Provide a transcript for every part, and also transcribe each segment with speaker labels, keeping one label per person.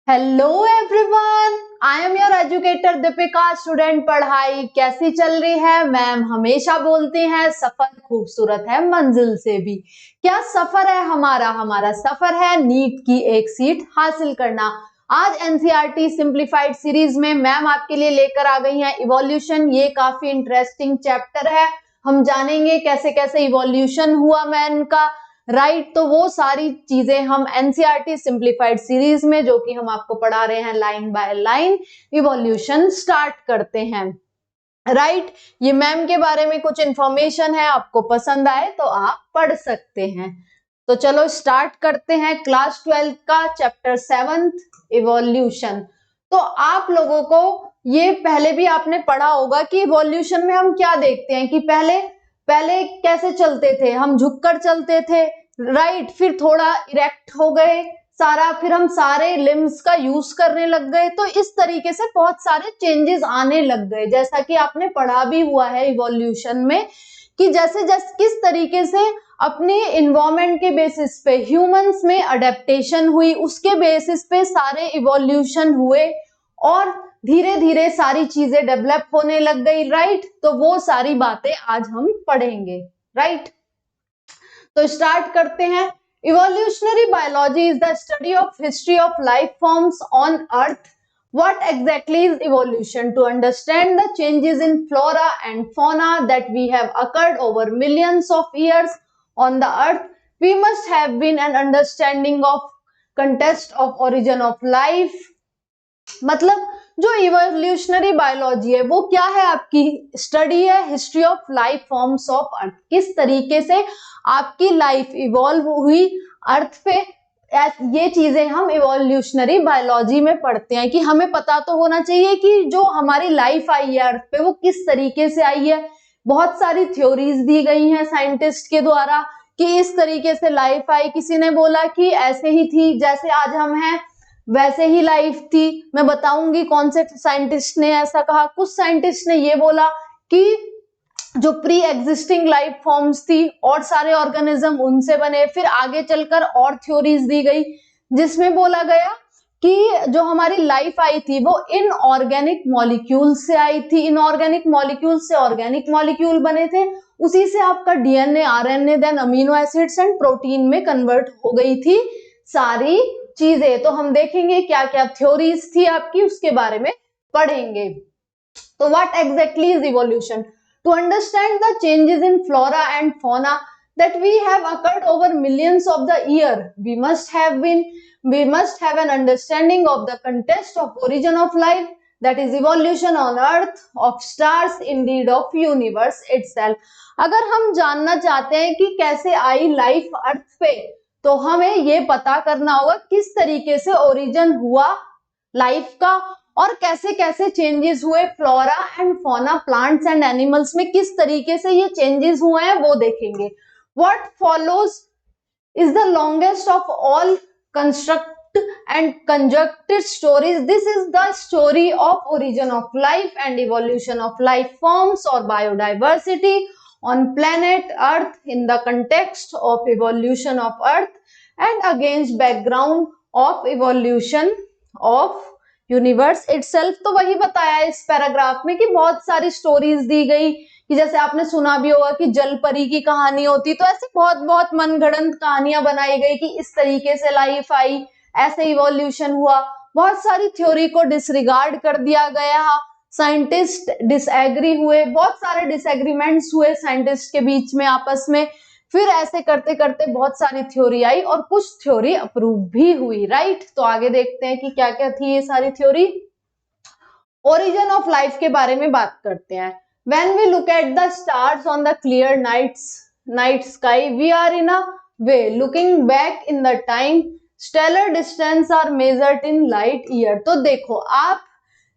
Speaker 1: Hello everyone, I am your educator Deepika. Student, पढ़ाई कैसी चल रही है? मैम हमेशा बोलती हैं सफर खूबसूरत है मंजिल से भी। क्या सफर है हमारा सफर है नीट की एक सीट हासिल करना। आज एनसीईआरटी सिंप्लीफाइड सीरीज में मैम आपके लिए लेकर आ गई हैं इवोल्यूशन। ये काफी इंटरेस्टिंग चैप्टर है। हम जानेंगे कैसे कैसे इवोल्यूशन हुआ मैन का, राइट। तो वो सारी चीजें हम एनसीईआरटी सिंप्लीफाइड सीरीज में, जो कि हम आपको पढ़ा रहे हैं line by line, evolution start करते हैं, राइट। ये मैम के बारे में कुछ इंफॉर्मेशन है, आपको पसंद आए तो आप पढ़ सकते हैं। तो चलो स्टार्ट करते हैं क्लास 12 का चैप्टर 7 इवोल्यूशन। तो आप लोगों को ये पहले भी आपने पढ़ा होगा कि इवोल्यूशन में हम क्या देखते हैं कि पहले पहले कैसे चलते थे, हम झुककर चलते थे, राइट। फिर थोड़ा इरेक्ट हो गए सारा, फिर हम सारे लिम्स का यूज करने लग गए। तो इस तरीके से बहुत सारे चेंजेस आने लग गए, जैसा कि आपने पढ़ा भी हुआ है इवोल्यूशन में कि जैसे जैसे किस तरीके से अपने इन्वायरमेंट के बेसिस पे ह्यूमंस में अडेप्टेशन हुई, उसके बेसिस पे सारे इवोल्यूशन हुए और धीरे धीरे सारी चीजें डेवलप होने लग गई, राइट। तो वो सारी बातें आज हम पढ़ेंगे, राइट। तो स्टार्ट करते हैं। Evolutionary biology is the study of history of life forms on earth. What exactly is evolution? To understand the changes in flora and fauna that we have occurred over millions of years on the earth, we must have been an understanding of context of origin of life. मतलब जो evolutionary biology है वो क्या है? आपकी study है history of life forms of earth, किस तरीके से आपकी लाइफ इवॉल्व हुई अर्थ पे। ये चीजें हम इवोल्यूशनरी बायोलॉजी में पढ़ते हैं कि हमें पता तो होना चाहिए कि जो हमारी लाइफ आई है अर्थ पे वो किस तरीके से आई है। बहुत सारी थ्योरीज दी गई हैं साइंटिस्ट के द्वारा कि इस तरीके से लाइफ आई। किसी ने बोला कि ऐसे ही थी जैसे आज हम हैं, वैसे ही लाइफ थी। मैं बताऊंगी कौन से साइंटिस्ट ने ऐसा कहा। कुछ साइंटिस्ट ने ये बोला कि जो प्री एग्जिस्टिंग लाइफ फॉर्म्स थी और सारे ऑर्गेनिज्म उनसे बने। फिर आगे चलकर और थ्योरीज दी गई जिसमें बोला गया कि जो हमारी लाइफ आई थी वो इनऑर्गेनिक मॉलिक्यूल से आई थी, इनऑर्गेनिक मॉलिक्यूल से ऑर्गेनिक मॉलिक्यूल बने थे, उसी से आपका DNA, RNA, then amino acids and protein में कन्वर्ट हो गई थी सारी चीजें। तो हम देखेंगे क्या क्या थ्योरीज थी आपकी, उसके बारे में पढ़ेंगे। तो what exactly is evolution? To understand the changes in flora and fauna that we have occurred over millions of the year, we must have an understanding of the context of origin of life, that is evolution on earth, of stars, indeed of universe itself. अगर हम जानना चाहते हैं कि कैसे I life अर्थ पे, तो हमें ये पता करना होगा किस तरीके से ओरिजिन हुआ लाइफ का और कैसे कैसे चेंजेस हुए flora and fauna, plants and animals में किस तरीके से ये चेंजेस हुए हैं वो देखेंगे। What follows is the longest of all construct and concocted stories. This is the story of origin of life and evolution of life forms और biodiversity on planet earth in the context of evolution of earth and against background of evolution of universe itself. तो वही बताया इस paragraph में कि बहुत सारी stories दी गई कि जैसे आपने सुना भी होगा कि जल परी की कहानी होती, तो ऐसे बहुत बहुत मनगढ़ंत कहानियां बनाई गई कि इस तरीके से लाइफ आई, ऐसे इवोल्यूशन हुआ। बहुत सारी थ्योरी को डिसरिगार्ड कर दिया गया, साइंटिस्ट डिसएग्री हुए, बहुत सारे डिसएग्रीमेंट्स हुए साइंटिस्ट के बीच में आपस में। फिर ऐसे करते करते बहुत सारी थ्योरी आई और कुछ थ्योरी अप्रूव भी हुई, राइट। तो आगे देखते हैं कि क्या क्या थी ये सारी थ्योरी। ओरिजिन ऑफ लाइफ के बारे में बात करते हैं। When we look at the stars on the clear night sky, we are in a way looking back in the time. Stellar distance are measured in light year. तो देखो आप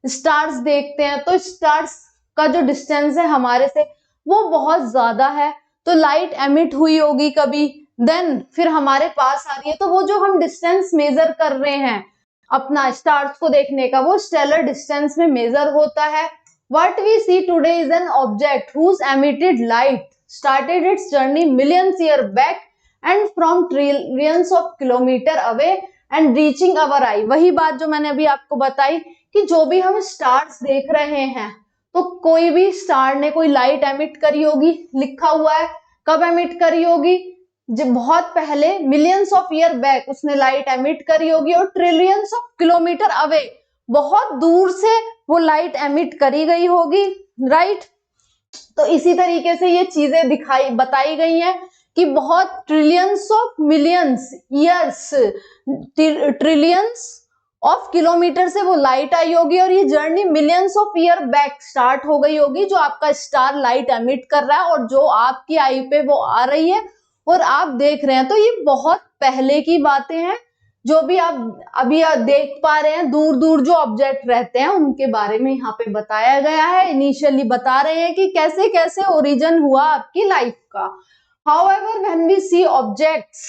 Speaker 1: stars देखते हैं तो स्टार्स का जो डिस्टेंस है हमारे से वो बहुत ज्यादा है, तो लाइट एमिट हुई होगी कभी, देन फिर हमारे पास आ रही है। तो वो जो हम डिस्टेंस मेजर कर रहे हैं अपना स्टार्स को देखने का, वो स्टेलर डिस्टेंस में मेजर होता है। What we see today is an object whose emitted light started its journey millions year back and from trillions of kilometers away and reaching our eye. वही बात जो मैंने अभी आपको बताई कि जो भी हम स्टार्स देख रहे हैं, तो कोई भी स्टार ने कोई लाइट एमिट करी होगी, लिखा हुआ है कब एमिट करी होगी, जब बहुत पहले मिलियंस ऑफ ईयर बैक उसने लाइट एमिट करी होगी, और ट्रिलियंस ऑफ किलोमीटर अवे, बहुत दूर से वो लाइट एमिट करी गई होगी, राइट। तो इसी तरीके से ये चीजें बताई गई हैं कि बहुत trillions of millions years, trillions of kilometre से वो लाइट आई होगी, और ये journey millions of year back start हो गई होगी, जो आपका स्टार लाइट एमिट कर रहा है और जो आपकी आई पे वो आ रही है और आप देख रहे हैं। तो ये बहुत पहले की बातें हैं, जो भी आप अभी देख पा रहे हैं, दूर दूर जो ऑब्जेक्ट रहते हैं उनके बारे में यहाँ पे बताया गया है। इनिशियली बता रहे हैं कि कैसे कैसे ओरिजिन हुआ आपकी लाइफ का। However, when we see objects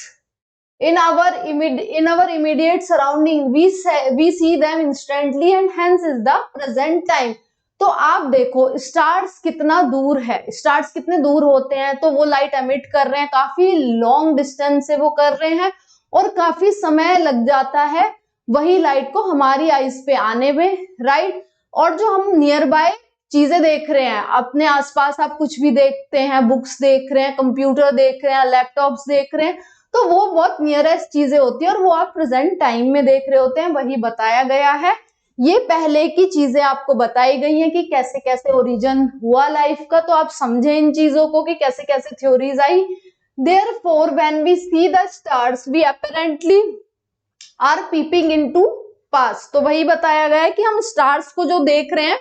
Speaker 1: in our immediate surrounding, we see them instantly and hence is the present time। तो आप देखो स्टार्स कितना दूर है, स्टार्स कितने दूर होते हैं, तो वो लाइट एमिट कर रहे हैं, काफी लॉन्ग डिस्टेंस से वो कर रहे हैं और काफी समय लग जाता है वही लाइट को हमारी आईज पे आने में, राइट। और जो हम नियर बाय चीजें देख रहे हैं, अपने आसपास आप कुछ भी देखते हैं, बुक्स देख रहे हैं, कंप्यूटर देख रहे हैं, लैपटॉप्स देख रहे हैं, तो वो बहुत नियरेस्ट चीजें होती है और वो आप प्रेजेंट टाइम में देख रहे होते हैं, वही बताया गया है। ये पहले की चीजें आपको बताई गई हैं कि कैसे कैसे ओरिजिन हुआ लाइफ का, तो आप समझे इन चीजों को कि कैसे कैसे theories I. Therefore, when we see the stars, we apparently are peeping into past। तो वही बताया गया है कि हम स्टार्स को जो देख रहे हैं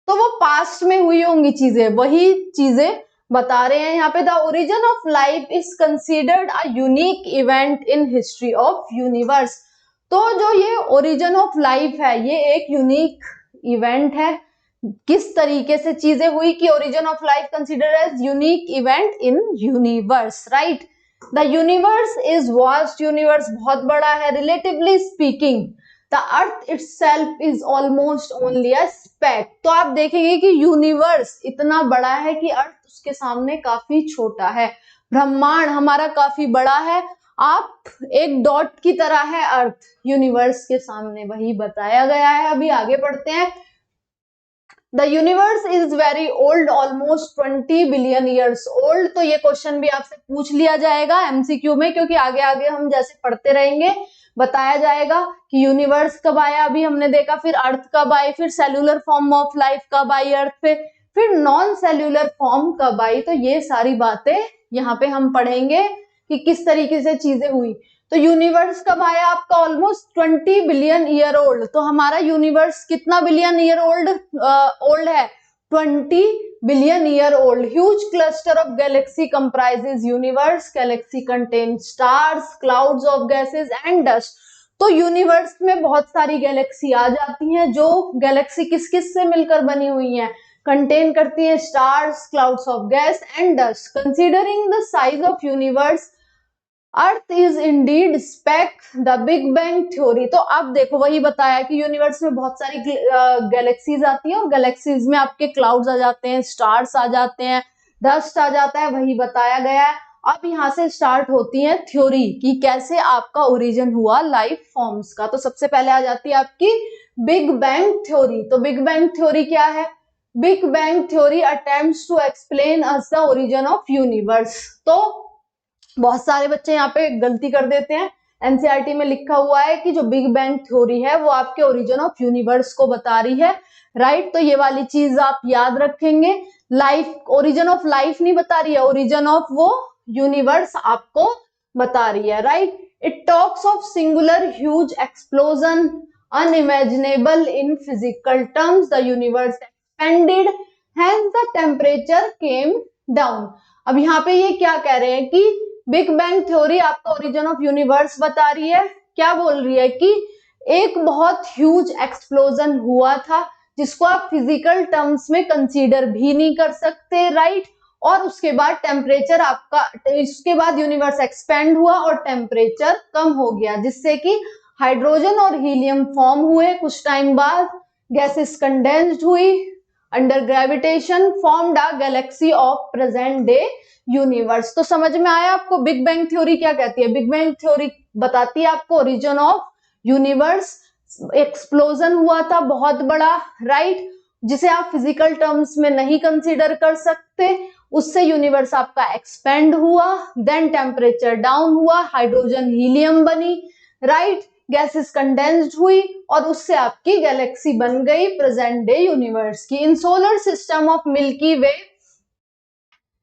Speaker 1: तो वो पास्ट में हुई होंगी चीजें, वही चीजें बता रहे हैं यहाँ पे। The origin of life is considered a unique event in history of universe. तो जो ये ओरिजिन ऑफ लाइफ है, ये एक यूनिक इवेंट है। किस तरीके से चीजें हुई कि origin of life considered as unique event in universe, right. The universe is vast, universe बहुत बड़ा है। Relatively speaking the earth itself is almost only a speck. तो आप देखेंगे कि यूनिवर्स इतना बड़ा है कि अर्थ उसके सामने काफी छोटा है। ब्रह्मांड हमारा काफी बड़ा है, आप एक डॉट की तरह है अर्थ यूनिवर्स के सामने, वही बताया गया है। अभी आगे पढ़ते हैं। The universe is very old, almost 20 billion years old. तो ये क्वेश्चन भी आपसे पूछ लिया जाएगा एमसीक्यू में, क्योंकि आगे आगे हम जैसे पढ़ते रहेंगे बताया जाएगा कि यूनिवर्स कब आया, अभी हमने देखा, फिर अर्थ कब आई, फिर सेल्यूलर फॉर्म ऑफ लाइफ कब आई अर्थ पे, फिर नॉन सेल्यूलर फॉर्म कब आई। तो ये सारी बातें यहाँ पे हम पढ़ेंगे कि किस तरीके से चीजें हुई। तो यूनिवर्स कब आया आपका, ऑलमोस्ट 20 बिलियन ईयर ओल्ड। तो हमारा यूनिवर्स कितना बिलियन ईयर ओल्ड है, 20 billion year old. Huge cluster of Galaxy comprises universe. Galaxy contain stars, clouds of gases and dust. तो यूनिवर्स में बहुत सारी गैलेक्सी आ जाती हैं, जो गैलेक्सी किस किस से मिलकर बनी हुई हैं, कंटेन करती है stars, clouds of gas and dust. Considering the size of universe, earth is indeed speck the big bang theory. तो अब देखो वही बताया कि यूनिवर्स में बहुत सारी गैलेक्सीज आती हैं और गैलेक्सीज में आपके क्लाउड्स आ जाते हैं, स्टार्स आ जाते हैं, डस्ट आ जाता है, वही बताया गया है। अब यहाँ से स्टार्ट होती है थ्योरी कि कैसे आपका ओरिजिन हुआ लाइफ फॉर्म्स का। तो सबसे पहले आ जाती है आपकी बिग बैंग थ्योरी। तो बिग बैंग थ्योरी क्या है, big bang theory attempts to explain us the origin of universe. तो बहुत सारे बच्चे यहाँ पे गलती कर देते हैं, एनसीईआरटी में लिखा हुआ है कि जो बिग बैंग थ्योरी है वो आपके ओरिजिन ऑफ यूनिवर्स को बता रही है, राइट। तो ये वाली चीज आप याद रखेंगे। लाइफ, ओरिजिन ऑफ लाइफ नहीं बता रही है, ओरिजिन ऑफ वो यूनिवर्स आपको बता रही है, right. It talks of singular huge explosion unimaginable in physical terms, the universe expanded, hence the temperature came down। अब यहाँ पे ये क्या कह रहे हैं कि बिग बैंग थ्योरी आपका ओरिजिन ऑफ यूनिवर्स बता रही है। क्या बोल रही है कि एक बहुत ह्यूज एक्सप्लोजन हुआ था जिसको आप फिजिकल टर्म्स में कंसीडर भी नहीं कर सकते, राइट। और उसके बाद टेम्परेचर आपका, इसके बाद यूनिवर्स एक्सपेंड हुआ और टेम्परेचर कम हो गया, जिससे कि हाइड्रोजन और हीलियम फॉर्म हुए। कुछ टाइम बाद गैसेस कंडेंस्ड हुई, under gravitation formed a Galaxy of present day universe. तो समझ में आया आपको बिग बैंग थ्योरी क्या कहती है। बिग बैंग थ्योरी बताती है आपको ओरिजिन ऑफ यूनिवर्स। एक्सप्लोजन हुआ था बहुत बड़ा, राइट, जिसे आप फिजिकल टर्म्स में नहीं कंसीडर कर सकते। उससे यूनिवर्स आपका एक्सपेंड हुआ, देन टेम्परेचर डाउन हुआ, हाइड्रोजन हीलियम बनी, राइट, गैसेस कंडेंस्ड हुई और उससे आपकी गैलेक्सी बन गई प्रेजेंट डे यूनिवर्स की। In solar system of milky way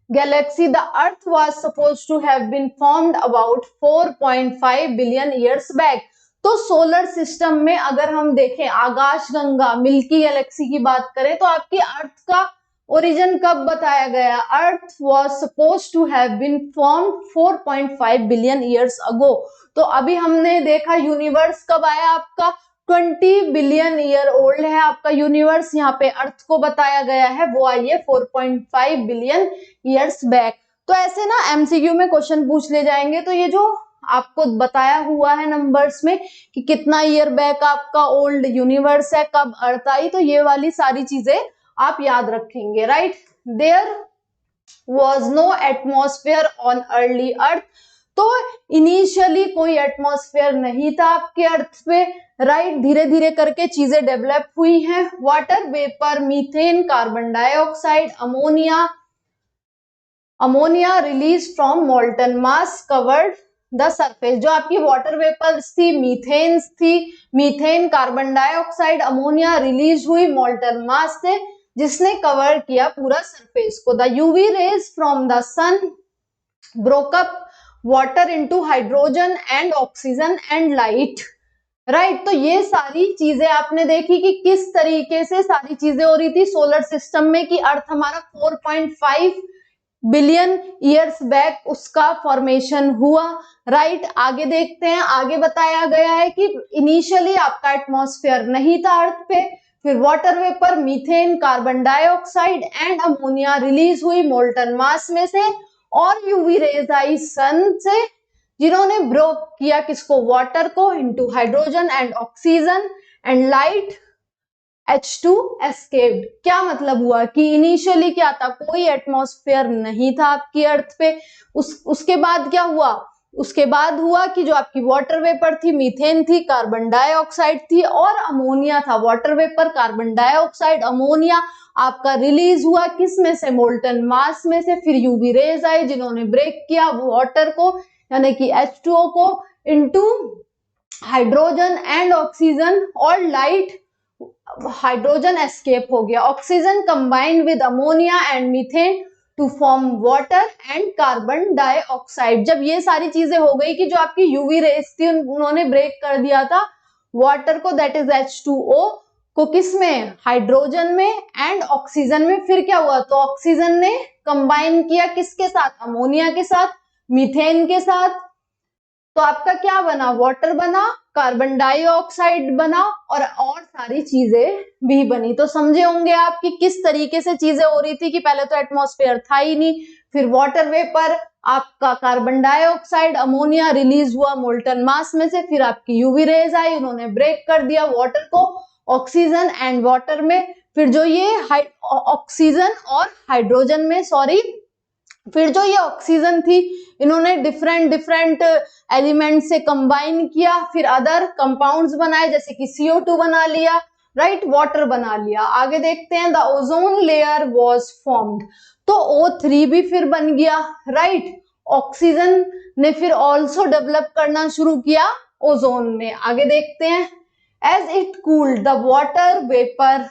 Speaker 1: galaxy, the earth was supposed to have been formed about 4.5 billion years back। तो सोलर सिस्टम में अगर हम देखें आकाश गंगा मिल्की गैलेक्सी की बात करें तो आपकी अर्थ का ओरिजिन कब बताया गया? Earth was suppose to have been formed 4.5 billion years ago. तो अभी हमने देखा यूनिवर्स कब आया आपका 20 बिलियन ईयर ओल्ड है आपका यूनिवर्स, यहाँ पे अर्थ को बताया गया है वो आई है 4.5 बिलियन ईयर्स बैक। तो ऐसे ना एमसीक्यू में क्वेश्चन पूछ ले जाएंगे, तो ये जो आपको बताया हुआ है नंबर्स में कि कितना ईयर बैक आपका ओल्ड यूनिवर्स है, कब अर्थ आई, तो ये वाली सारी चीजें आप याद रखेंगे, right. There was no atmosphere on early earth. तो इनिशियली कोई एटमॉस्फेयर नहीं था आपके अर्थ पे, राइट, धीरे धीरे करके चीजें डेवलप हुई हैं। Water vapour, methane, carbon dioxide, ammonia release from molten mass covered the surface. जो आपकी वाटर वेपर्स थी, मीथेन्स थी, methane, carbon dioxide, ammonia release हुई मोल्टन मास से, जिसने कवर किया पूरा सरफेस को। The UV rays from the sun broke up water into hydrogen and oxygen and light, right. तो ये सारी चीजें आपने देखी कि किस तरीके से सारी चीजें हो रही थी सोलर सिस्टम में, कि अर्थ हमारा 4.5 बिलियन ईयर्स बैक उसका फॉर्मेशन हुआ, राइट। आगे देखते हैं, आगे बताया गया है कि इनिशियली आपका एटमॉस्फेयर नहीं था अर्थ पे, फिर water vapour, methane, carbon dioxide and ammonia release हुई मोल्टन मास में से, और यूवी रेज आई सन से, जिन्होंने ब्रोक किया किसको? वाटर को into hydrogen and oxygen and light, H2 escaped. क्या मतलब हुआ कि इनिशियली क्या था, कोई एटमॉस्फेयर नहीं था आपकी अर्थ पे। उसके बाद क्या हुआ? उसके बाद हुआ कि जो आपकी वाटर वेपर थी, मीथेन थी, कार्बन डाइऑक्साइड थी और अमोनिया था। Water vapour, carbon dioxide, ammonia आपका रिलीज हुआ किस में से? मोल्टन मास में से। फिर यूवी रेज आए जिन्होंने ब्रेक किया वाटर को यानी कि H2O को इनटू हाइड्रोजन एंड ऑक्सीजन, और लाइट, हाइड्रोजन एस्केप हो गया। Oxygen combined with ammonia and methane to form water and carbon dioxide. जब ये सारी चीजें हो गई कि जो आपकी यूवी रेस थी उन्होंने ब्रेक कर दिया था वाटर को, दैट इज H2O को, किस में? हाइड्रोजन में एंड ऑक्सीजन में। फिर क्या हुआ? तो ऑक्सीजन ने कंबाइन किया किसके साथ? अमोनिया के साथ, मीथेन के साथ। तो आपका क्या बना? वाटर बना, कार्बन डाइऑक्साइड बना और सारी चीजें भी बनी। तो समझे होंगे आप कि किस तरीके से चीजें हो रही थी कि पहले तो एटमॉस्फेयर था ही नहीं, फिर वाटर वेपर, आपका कार्बन डाइऑक्साइड, अमोनिया रिलीज हुआ मोल्टन मास में से, फिर आपकी यूवी रेज आई, उन्होंने ब्रेक कर दिया वाटर को ऑक्सीजन एंड वाटर में। फिर जो ये ऑक्सीजन और हाइड्रोजन में, सॉरी, फिर जो ये ऑक्सीजन थी इन्होंने डिफरेंट एलिमेंट से कंबाइन किया, फिर अदर कंपाउंड्स बनाए जैसे कि CO2 बना लिया, राइट, वाटर बना लिया। आगे देखते हैं, the ozone layer was formed. तो O3 भी फिर बन गया, राइट। ऑक्सीजन ने फिर ऑल्सो डेवलप करना शुरू किया ओजोन में। आगे देखते हैं, as it cooled the water vapour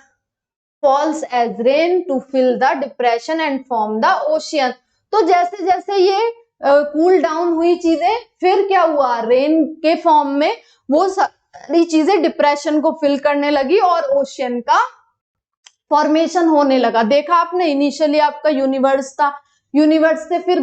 Speaker 1: falls as rain to fill the depression and form the ocean. तो जैसे जैसे ये कूल डाउन हुई चीजें, फिर क्या हुआ? रेन के फॉर्म में वो सारी चीजें डिप्रेशन को फिल करने लगी और ओशियन का फॉर्मेशन होने लगा। देखा आपने, इनिशियली आपका यूनिवर्स था, यूनिवर्स से फिर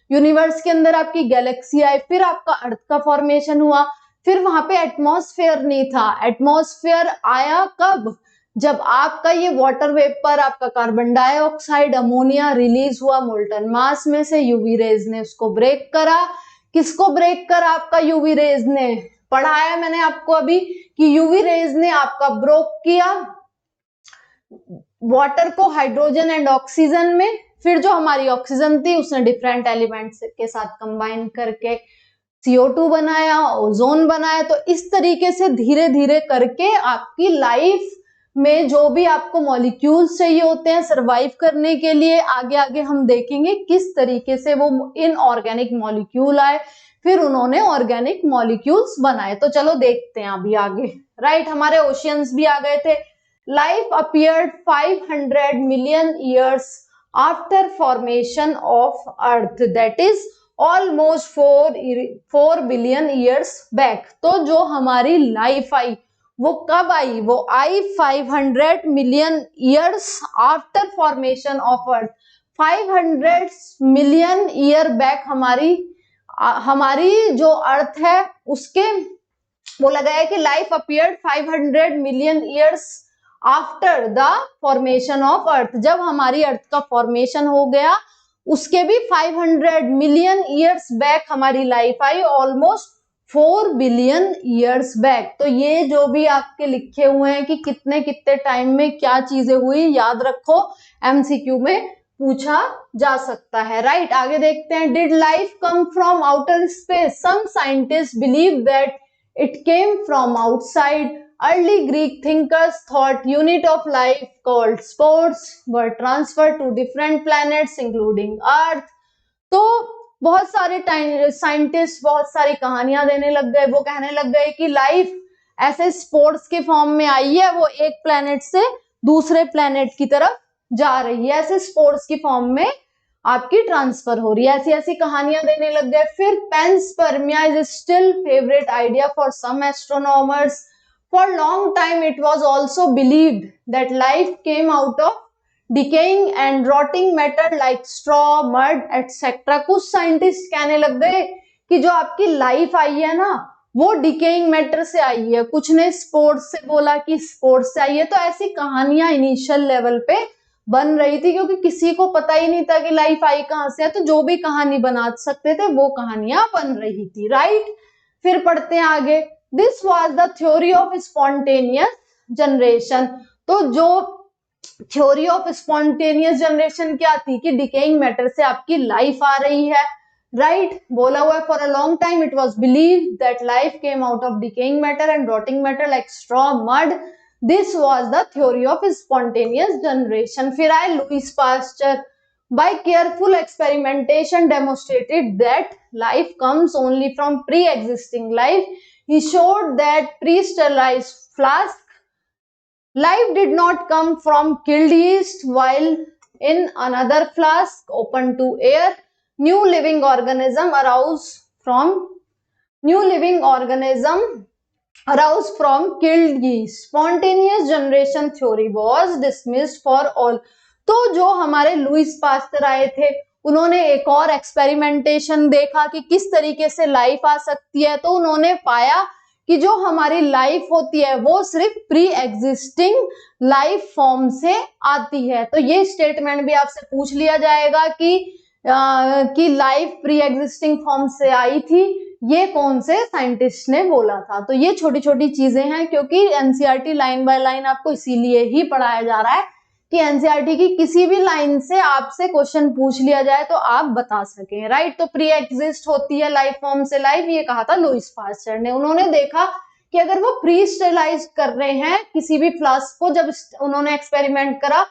Speaker 1: यूनिवर्स के अंदर आपकी गैलेक्सी आई, फिर आपका अर्थ का फॉर्मेशन हुआ, फिर वहां पे एटमॉस्फेयर नहीं था। एटमॉस्फेयर आया कब? जब आपका ये वाटर वेपर, आपका कार्बन डाइऑक्साइड, अमोनिया रिलीज हुआ मोल्टन मास में से, यूवी रेज ने उसको ब्रेक करा। किसको ब्रेक करा? आपका यूवी रेज ने। पढ़ाया मैंने आपको अभी कि यूवी रेज ने आपका ब्रोक किया वाटर को हाइड्रोजन एंड ऑक्सीजन में, फिर जो हमारी ऑक्सीजन थी उसने डिफरेंट एलिमेंट्स के साथ कंबाइन करके CO2 बनाया, ओजोन बनाया। तो इस तरीके से धीरे धीरे करके आपकी लाइफ में जो भी आपको मॉलिक्यूल्स चाहिए होते हैं सरवाइव करने के लिए, आगे आगे हम देखेंगे किस तरीके से वो इनऑर्गेनिक मॉलिक्यूल आए, फिर उन्होंने ऑर्गेनिक मॉलिक्यूल्स बनाए। तो चलो देखते हैं अभी आगे। राइट, हमारे ओशियंस भी आ गए थे। Life appeared 500 million years after formation of earth, that is almost 4 billion years back. तो जो हमारी लाइफ आई वो कब आई? वो आई 500 million years after formation of earth. 500 million year back हमारी जो अर्थ है उसके बोला गया है कि life appeared 500 million years after the formation of earth. जब हमारी अर्थ का फॉर्मेशन हो गया उसके भी 500 मिलियन ईयर्स बैक हमारी life I, almost 4 billion years back. तो ये जो भी आपके लिखे हुए हैं कि कितने कितने टाइम में क्या चीजें हुई, याद रखो, MCQ में पूछा जा सकता है। राइट, आगे देखते हैं। Did life come from outer space? Some scientist believe that it came from outside. Early Greek thinkers thought unit of life called spores were transferred to different planets including Earth. तो बहुत सारे scientist बहुत सारी कहानियां देने लग गए, वो कहने लग गए कि लाइफ ऐसे स्पोर्ट्स के फॉर्म में आई है, वो एक प्लेनेट से दूसरे प्लेनेट की तरफ जा रही है, ऐसे स्पोर्ट्स की फॉर्म में आपकी ट्रांसफर हो रही है, ऐसी ऐसी कहानियां देने लग गए। फिर panspermia is still favourite idea for some astronomers. For long time it was also believed that life came out of decaying and rotting matter like straw, mud, etc. कुछ साइंटिस्ट कहने लग गए कि जो आपकी लाइफ आई है ना वो डिकेइंग मैटर से आई है, कुछ ने स्पोर्ट्स से बोला कि स्पोर्ट्स से आई है। तो ऐसी कहानियां इनिशियल लेवल पे बन रही थी क्योंकि किसी को पता ही नहीं था कि लाइफ आई कहां से है, तो जो भी कहानी बना सकते थे वो कहानियां बन रही थी। राइट, फिर पढ़ते हैं आगे। This was the theory of spontaneous generation। तो जो theory of spontaneous generation क्या थी कि decaying matter से आपकी life आ रही है। Right, बोला हुआ है for a long time it was believed that life came out of decaying matter and rotting matter like straw, mud. This was the theory of spontaneous generation। फिर आए Lewis pasture. By careful experimentation demonstrated that life comes only from pre-existing life। He showed that pre-sterilized flask life did not come from killed yeast, while in another flask open to air new living organism arose from killed yeast। Spontaneous generation theory was dismissed for all। तो जो हमारे Lewis pasture आए थे उन्होंने एक और experimentation देखा कि किस तरीके से लाइफ आ सकती है। तो उन्होंने पाया कि जो हमारी लाइफ होती है वो सिर्फ प्री एग्जिस्टिंग लाइफ फॉर्म से आती है। तो ये स्टेटमेंट भी आपसे पूछ लिया जाएगा कि लाइफ प्री एग्जिस्टिंग फॉर्म से आई थी, ये कौन से साइंटिस्ट ने बोला था। तो ये छोटी छोटी चीजें हैं क्योंकि एनसीईआरटी लाइन बाय लाइन आपको इसीलिए ही पढ़ाया जा रहा है कि एनसीईआरटी की किसी भी लाइन से आपसे क्वेश्चन पूछ लिया जाए तो आप बता सकें। राइट, तो प्री एग्जिस्ट होती है लाइफ फॉर्म से लाइफ, ये कहा था लुईस पास्चर ने। उन्होंने देखा कि अगर वो प्री स्टेरिलाइज कर रहे हैं किसी भी फ्लास्क को, जब उन्होंने एक्सपेरिमेंट करा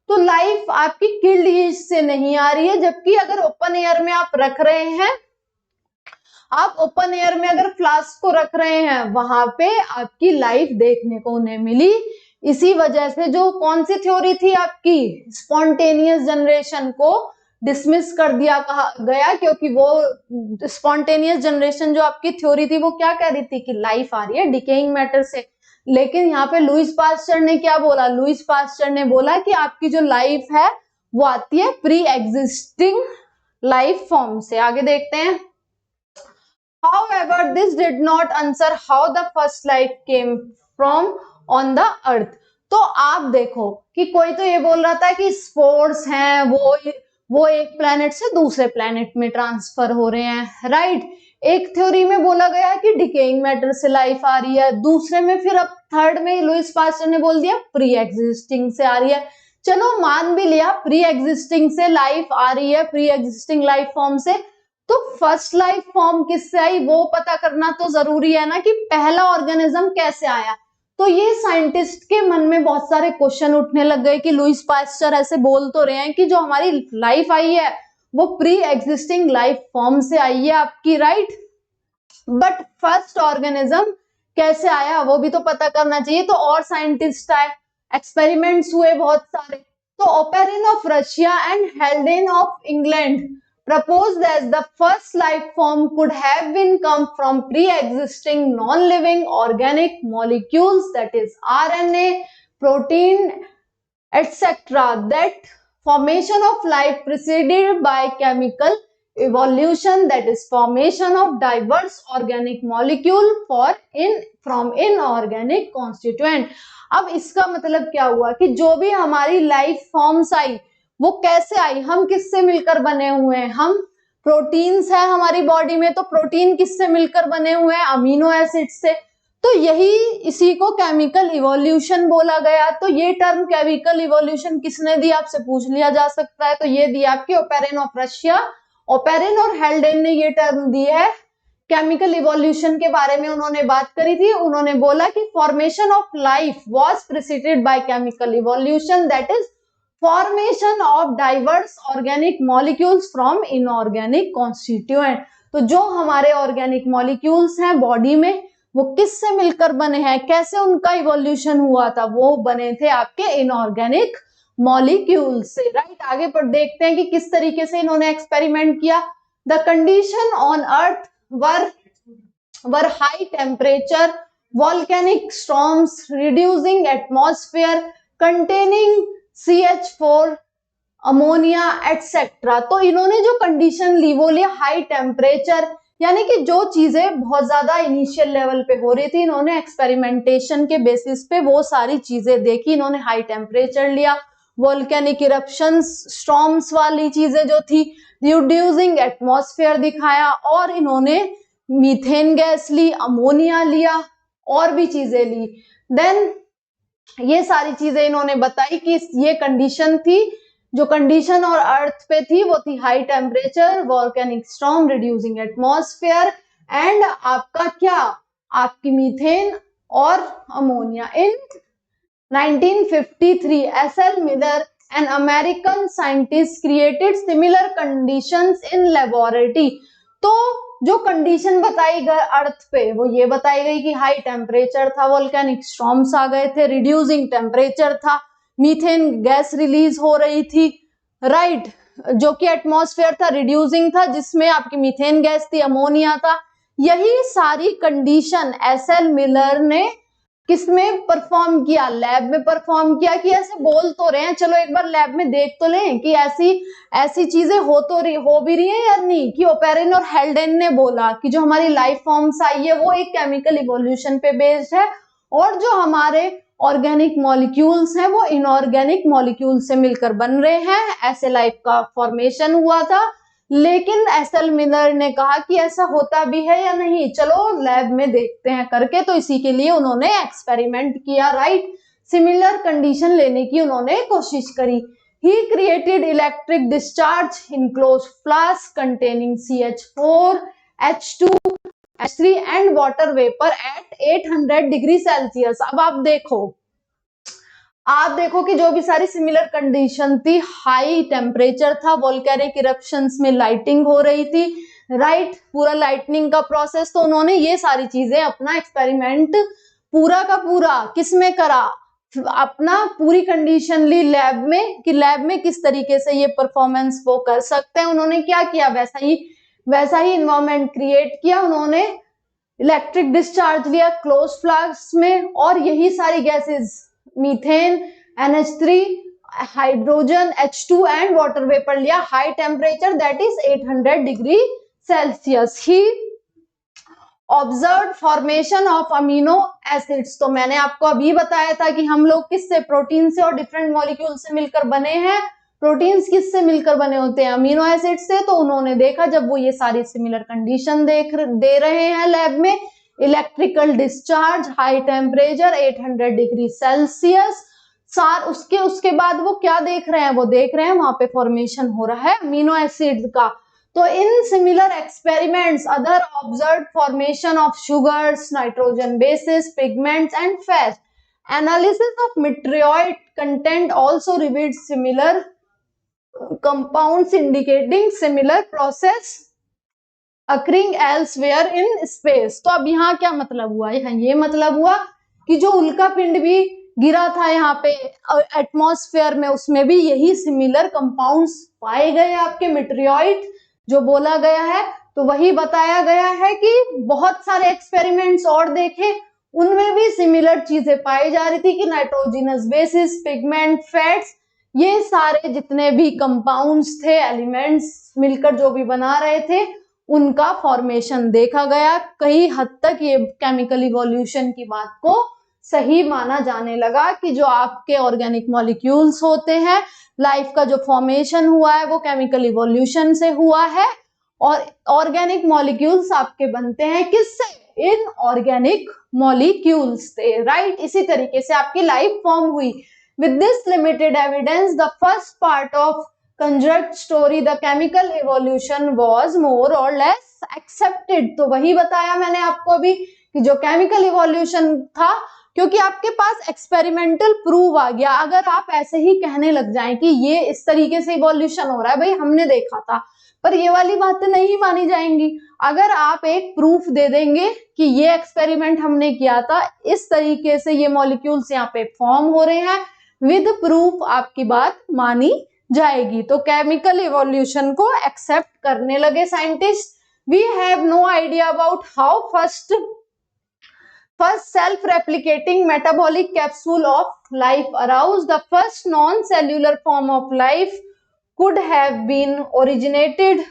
Speaker 1: तो लाइफ आपकी किल्ड यीस्ट से नहीं आ रही है, जबकि अगर ओपन एयर में आप रख रहे हैं, आप ओपन एयर में अगर फ्लास्क को रख रहे हैं वहां पे आपकी लाइफ देखने को उन्हें मिली। इसी वजह से जो कौन सी थ्योरी थी आपकी स्पॉन्टेनियस जनरेशन को डिसमिस कर दिया गया, क्योंकि वो स्पॉन्टेनियस जनरेशन जो आपकी थ्योरी थी वो क्या कह रही थी कि लाइफ आ रही है डिकेइंग मैटर से। लेकिन यहाँ पे लुईस पास्चर ने क्या बोला? लुईस पास्चर ने बोला कि आपकी जो लाइफ है वो आती है प्री एग्जिस्टिंग लाइफ फॉर्म से। आगे देखते हैं। However, this did not answer how the first life came from on the earth। तो आप देखो कि कोई तो ये बोल रहा था कि स्पोर्स हैं वो एक प्लेनेट से दूसरे प्लेनेट में ट्रांसफर हो रहे हैं। राइट, एक थ्योरी में बोला गया कि डिकेइंग मैटर से लाइफ आ रही है, दूसरे में फिर अब थर्ड में लुईस पास्चर ने बोल दिया प्री एग्जिस्टिंग से आ रही है। चलो मान भी लिया प्री एग्जिस्टिंग से लाइफ आ रही है, प्री एग्जिस्टिंग लाइफ फॉर्म से, तो फर्स्ट लाइफ फॉर्म किससे आई वो पता करना तो जरूरी है ना, कि पहला ऑर्गेनिज्म कैसे आया। तो ये साइंटिस्ट के मन में बहुत सारे क्वेश्चन उठने लग गए कि लुईस पास्चर ऐसे बोल तो रहे हैं कि जो हमारी लाइफ आई है वो प्री एग्जिस्टिंग लाइफ फॉर्म से आई है आपकी, राइट। बट फर्स्ट ऑर्गेनिज्म कैसे आया वो भी तो पता करना चाहिए। तो और साइंटिस्ट आए, एक्सपेरिमेंट्स हुए बहुत सारे। तो Oparin of Russia and हेल्डेन of England proposed as the first life form could have been come from pre-existing non-living organic molecules, that is RNA, protein, etc. That formation of life preceded by chemical evolution, that is formation of diverse organic molecule from inorganic constituent. अब इसका मतलब क्या हुआ कि जो भी हमारी life forms आई वो कैसे आई, हम किससे मिलकर बने हुए हैं, हम प्रोटीन्स है हमारी बॉडी में, तो प्रोटीन किससे मिलकर बने हुए हैं, अमीनो एसिड से। तो यही इसी को केमिकल इवोल्यूशन बोला गया। तो ये टर्म केमिकल इवोल्यूशन किसने दी आपसे पूछ लिया जा सकता है, तो ये दी आपकी ओपेरिन ऑफ रशिया। ओपेरिन और हेल्डेन ने ये टर्म दी है। केमिकल इवोल्यूशन के बारे में उन्होंने बात करी थी, उन्होंने बोला कि formation of life was preceded by chemical evolution, that is formation of diverse organic molecules from inorganic constituent. तो जो हमारे ऑर्गेनिक मॉलिक्यूल्स हैं बॉडी में वो किससे मिलकर बने हैं, कैसे उनका इवोल्यूशन हुआ था, वो बने थे आपके इनऑर्गेनिक मॉलिक्यूल से, राइट। आगे पर देखते हैं कि किस तरीके से इन्होंने एक्सपेरिमेंट किया। The condition on earth were high temperature, volcanic storms, reducing atmosphere containing CH4, ammonia etcetera. तो इन्होंने जो कंडीशन ली वो लिया हाई टेम्परेचर, यानी कि जो चीजें बहुत ज्यादा इनिशियल लेवल पे हो रही थी इन्होंने एक्सपेरिमेंटेशन के बेसिस पे वो सारी चीजें देखी। इन्होंने हाई टेम्परेचर लिया, वोल्केनिक इरप्शंस, स्टॉर्म्स वाली चीजें जो थी, रिड्यूसिंग एटमॉस्फेयर दिखाया, और इन्होंने मीथेन गैस ली, अमोनिया लिया, और भी चीजें ली। देन ये सारी चीजें इन्होंने बताई कि ये कंडीशन थी, जो कंडीशन और अर्थ पे थी वो थी high temperature, volcanic storm, reducing atmosphere and आपका क्या, आपकी मीथेन और ammonia. In 1953 S L miller an American scientist created similar conditions in laboratory. तो जो कंडीशन बताई गई अर्थ पे वो ये बताई गई कि हाई टेम्परेचर था, वोल्केनिक स्टॉर्म्स आ गए थे, रिड्यूसिंग टेम्परेचर था, मीथेन गैस रिलीज हो रही थी, राइट, जो कि एटमॉस्फेयर था रिड्यूसिंग था, जिसमें आपकी मीथेन गैस थी, अमोनिया था। यही सारी कंडीशन एसएल मिलर ने किसमें परफॉर्म किया, लैब में परफॉर्म किया। कि ऐसे बोल तो रहे हैं, चलो एक बार लैब में देख तो लें कि ऐसी चीजें हो भी रही है या नहीं। कि ओपेरिन और हेल्डेन ने बोला कि जो हमारी लाइफ फॉर्म्स आई है वो एक केमिकल इवोल्यूशन पे बेस्ड है, और जो हमारे ऑर्गेनिक मॉलिक्यूल्स हैं वो इनऑर्गेनिक मॉलिक्यूल से मिलकर बन रहे हैं, ऐसे लाइफ का फॉर्मेशन हुआ था। लेकिन एसएल मिलर ने कहा कि ऐसा होता भी है या नहीं, चलो लैब में देखते हैं करके। तो इसी के लिए उन्होंने एक्सपेरिमेंट किया, राइट, सिमिलर कंडीशन लेने की उन्होंने कोशिश करी। He created electric discharge in close flask containing CH4, H2, H3 and water vapour eight 800 degree Celsius. अब आप देखो कि जो भी सारी सिमिलर कंडीशन थी, हाई टेम्परेचर था, वोल्केनिक इरप्शंस में लाइटिंग हो रही थी, राइट, पूरा लाइटनिंग का प्रोसेस। तो उन्होंने ये सारी चीजें अपना एक्सपेरिमेंट पूरा का पूरा किस में करा, अपना पूरी कंडीशन ली लैब में, कि लैब में किस तरीके से ये परफॉर्मेंस वो कर सकते हैं। उन्होंने क्या किया, वैसा ही इन्वायरमेंट क्रिएट किया। उन्होंने इलेक्ट्रिक डिस्चार्ज लिया क्लोज फ्लास्क में, और यही सारी gases methane, NH3, hydrogen, H2 and water vapour लिया high temperature, that is 800 degree Celsius. He observe formation of amino acids. तो मैंने आपको अभी बताया था कि हम लोग किससे, प्रोटीन से और डिफरेंट मॉलिक्यूल से मिलकर बने हैं। प्रोटीन्स किससे मिलकर बने होते हैं, अमीनो एसिड से। तो उन्होंने देखा जब वो ये सारी सिमिलर कंडीशन दे रहे हैं लैब में, electrical discharge, high temperature 800 degree Celsius, उसके बाद वो क्या देख रहे हैं, वो देख रहे हैं वहां पे फॉर्मेशन हो रहा है अमीनो एसिड का। तो in similar experiments other observe formation of sugars, nitrogen bases, pigments and fat. Analysis of meteoroid content also revealed similar compounds indicating similar process occurring elsewhere in space. तो अब यहाँ क्या मतलब हुआ? यहाँ ये मतलब हुआ कि जो उल्का पिंड भी गिरा था यहाँ पे एटमॉस्फेयर में, उसमें भी यही सिमिलर कंपाउंड्स पाए गए आपके मेटेरियोइड जो बोला गया है. तो वही बताया गया है कि बहुत सारे एक्सपेरिमेंट्स और देखे, उनमें भी सिमिलर चीजें पाई जा रही थी कि नाइट्रोजिनस बेसिस, पिगमेंट, फैट्स, ये सारे जितने भी कंपाउंड्स थे, एलिमेंट्स मिलकर जो भी बना रहे थे, उनका फॉर्मेशन देखा गया. कई हद तक ये केमिकल इवोल्यूशन की बात को सही माना जाने लगा कि जो आपके ऑर्गेनिक मॉलिक्यूल्स होते हैं, लाइफ का जो फॉर्मेशन हुआ है वो केमिकल इवोल्यूशन से हुआ है. और ऑर्गेनिक मॉलिक्यूल्स आपके बनते हैं किससे? इन ऑर्गेनिक मॉलिक्यूल्स से, राइट. इसी तरीके से आपकी लाइफ फॉर्म हुई. With this limited evidence the first part of construct story the chemical evolution was more और लेस एक्सेप्टेड. तो वही बताया मैंने आपको अभी कि जो केमिकल इवोल्यूशन था, क्योंकि आपके पास एक्सपेरिमेंटल प्रूफ आ गया. अगर आप ऐसे ही कहने लग जाएं कि ये इस तरीके से इवोल्यूशन हो रहा है, भाई हमने देखा था, पर ये वाली बातें नहीं मानी जाएंगी. अगर आप एक प्रूफ दे देंगे कि ये एक्सपेरिमेंट हमने किया था, इस तरीके से ये मॉलिक्यूल्स यहाँ पे फॉर्म हो रहे हैं, विद प्रूफ आपकी बात मानी जाएगी. तो केमिकल इवोल्यूशन को एक्सेप्ट करने लगे scientist. We have no idea about how first self-replicating metabolic capsule of life arose. The first non-cellular form of life could have been originated,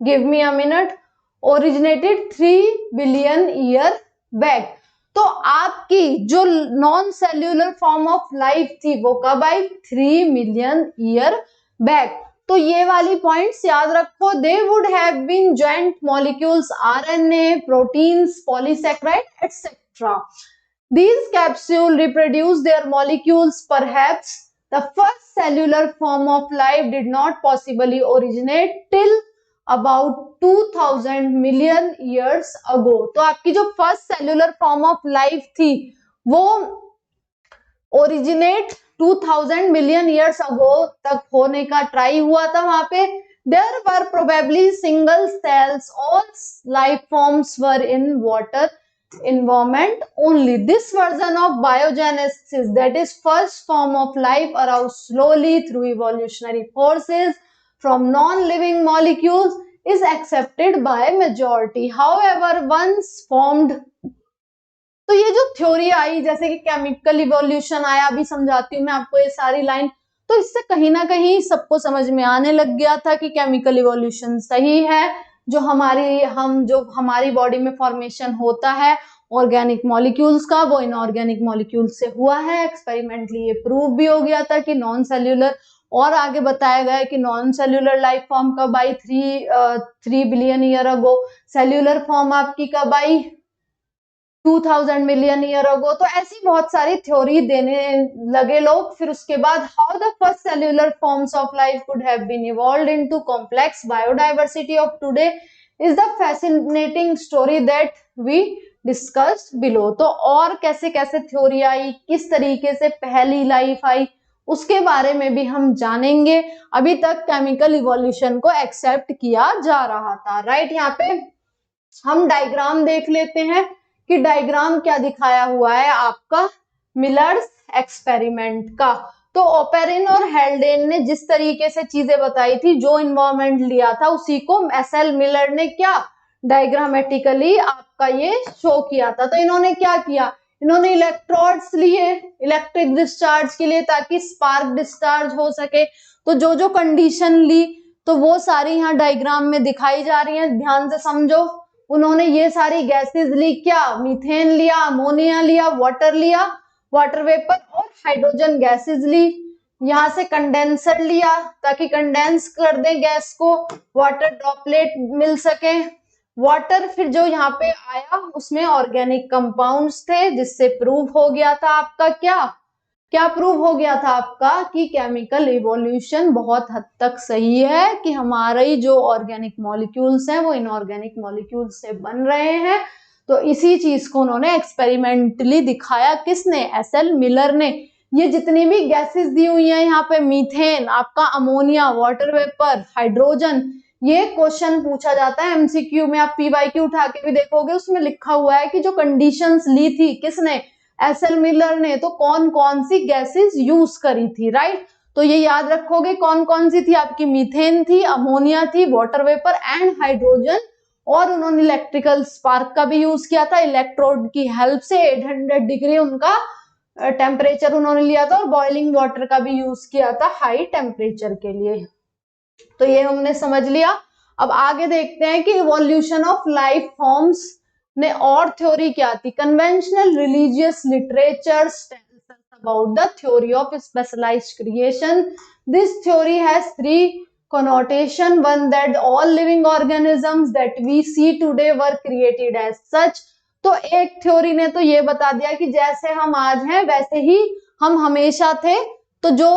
Speaker 1: give me a minute, originated 3 billion year back. तो आपकी जो non cellular form of life थी वो कब आई? 3 million year back. तो ये वाली points याद रखो. They would have been joint molecules, RNA, proteins, polysaccharide etcetera. These capsules reproduce their molecules. Perhaps the first cellular form of life did not possibly originate till about 2000 million years ago. तो आपकी जो first cellular form of life थी वो originate 2000 million years ago तक होने का try हुआ था. वहां पे there were probably single cells. All life forms were in water environment only. This version of biogenesis, that is first form of life, arose slowly through evolutionary forces from non-living molecules, is accepted by majority. However, once formed, तो ये जो theory आई, जैसे कि chemical evolution आया, अभी समझाती हूँ मैं आपको ये सारी लाइन, तो इससे कहीं ना कहीं सबको समझ में आने लग गया था कि केमिकल इवोल्यूशन सही है. जो हमारी बॉडी में फॉर्मेशन होता है ऑर्गेनिक मॉलिक्यूल्स का, वो इनऑर्गेनिक मॉलिक्यूल्स से हुआ है. एक्सपेरिमेंटली ये प्रूव भी हो गया था कि नॉन सेल्यूलर, और आगे बताया गया है कि नॉन सेल्यूलर लाइफ फॉर्म कब आई? 3 billion year ago. Cellular form आपकी कब आई? 2000 मिलियन ईयर अगो. तो ऐसी बहुत सारी थ्योरी देने लगे लोग. फिर उसके बाद how the first cellular forms of life could have been evolved into complex biodiversity of today is the fascinating story that we discussed below. तो और कैसे कैसे थ्योरी आई, किस तरीके से पहली लाइफ आई, उसके बारे में भी हम जानेंगे. अभी तक केमिकल इवोल्यूशन को एक्सेप्ट किया जा रहा था, राइट. यहाँ पे हम डायग्राम देख लेते हैं कि डायग्राम क्या दिखाया हुआ है आपका मिलर्स एक्सपेरिमेंट का. तो ओपेरिन और हेल्डेन ने जिस तरीके से चीजें बताई थी, जो इन्वायरमेंट लिया था, उसी को एसएल मिलर ने क्या डायग्रामेटिकली आपका ये शो किया था. तो इन्होंने क्या किया? इन्होंने इलेक्ट्रोड्स लिए इलेक्ट्रिक डिस्चार्ज के लिए, ताकि स्पार्क डिस्चार्ज हो सके. तो जो जो कंडीशन ली, तो वो सारी यहाँ डायग्राम में दिखाई जा रही है, ध्यान से समझो. उन्होंने ये सारी गैसेस ली, क्या? मीथेन लिया, अमोनिया लिया, वाटर लिया, वाटर वेपर, और हाइड्रोजन गैसेस ली. यहाँ से कंडेंसर लिया ताकि कंडेंस कर दें गैस को, वाटर ड्रॉपलेट मिल सके. वाटर फिर जो यहाँ पे आया उसमें ऑर्गेनिक कंपाउंड्स थे, जिससे प्रूव हो गया था आपका क्या? क्या प्रूव हो गया था आपका कि केमिकल इवोल्यूशन बहुत हद तक सही है, कि हमारे जो ऑर्गेनिक मॉलिक्यूल्स हैं वो इनऑर्गेनिक मॉलिक्यूल्स से बन रहे हैं। तो इसी चीज को उन्होंने एक्सपेरिमेंटली दिखाया। किसने? एसएल मिलर ने। ये जितनी भी गैसेस दी हुई हैं यहाँ पे, मीथेन, आपका अमोनिया, वाटर वेपर, हाइड्रोजन, ये क्वेश्चन पूछा जाता है एमसीक्यू में। आप पीवाईक्यू उठा के भी देखोगे, उसमें लिखा हुआ है कि जो कंडीशंस ली थी किसने? एसएल मिलर ने। तो कौन कौन सी गैसेस यूज करी थी, राइट? तो ये याद रखोगे कौन कौन सी थी आपकी, मीथेन थी, अमोनिया थी, वाटर वेपर एंड हाइड्रोजन। और उन्होंने इलेक्ट्रिकल स्पार्क का भी यूज किया था, इलेक्ट्रोड की हेल्प से 800 डिग्री उनका टेम्परेचर उन्होंने लिया था, और बॉइलिंग वाटर का भी यूज किया था हाई टेम्परेचर के लिए। तो ये हमने समझ लिया। अब आगे देखते हैं कि इवोल्यूशन ऑफ लाइफ फॉर्म्स ने और थ्योरी क्या थी। Conventional religious literatures tells us about the theory of specialised creation. This theory has three connotation. One, that all living organisms that we see today were created as such. तो एक theory ने तो ये बता दिया कि जैसे हम आज हैं वैसे ही हम हमेशा थे। तो जो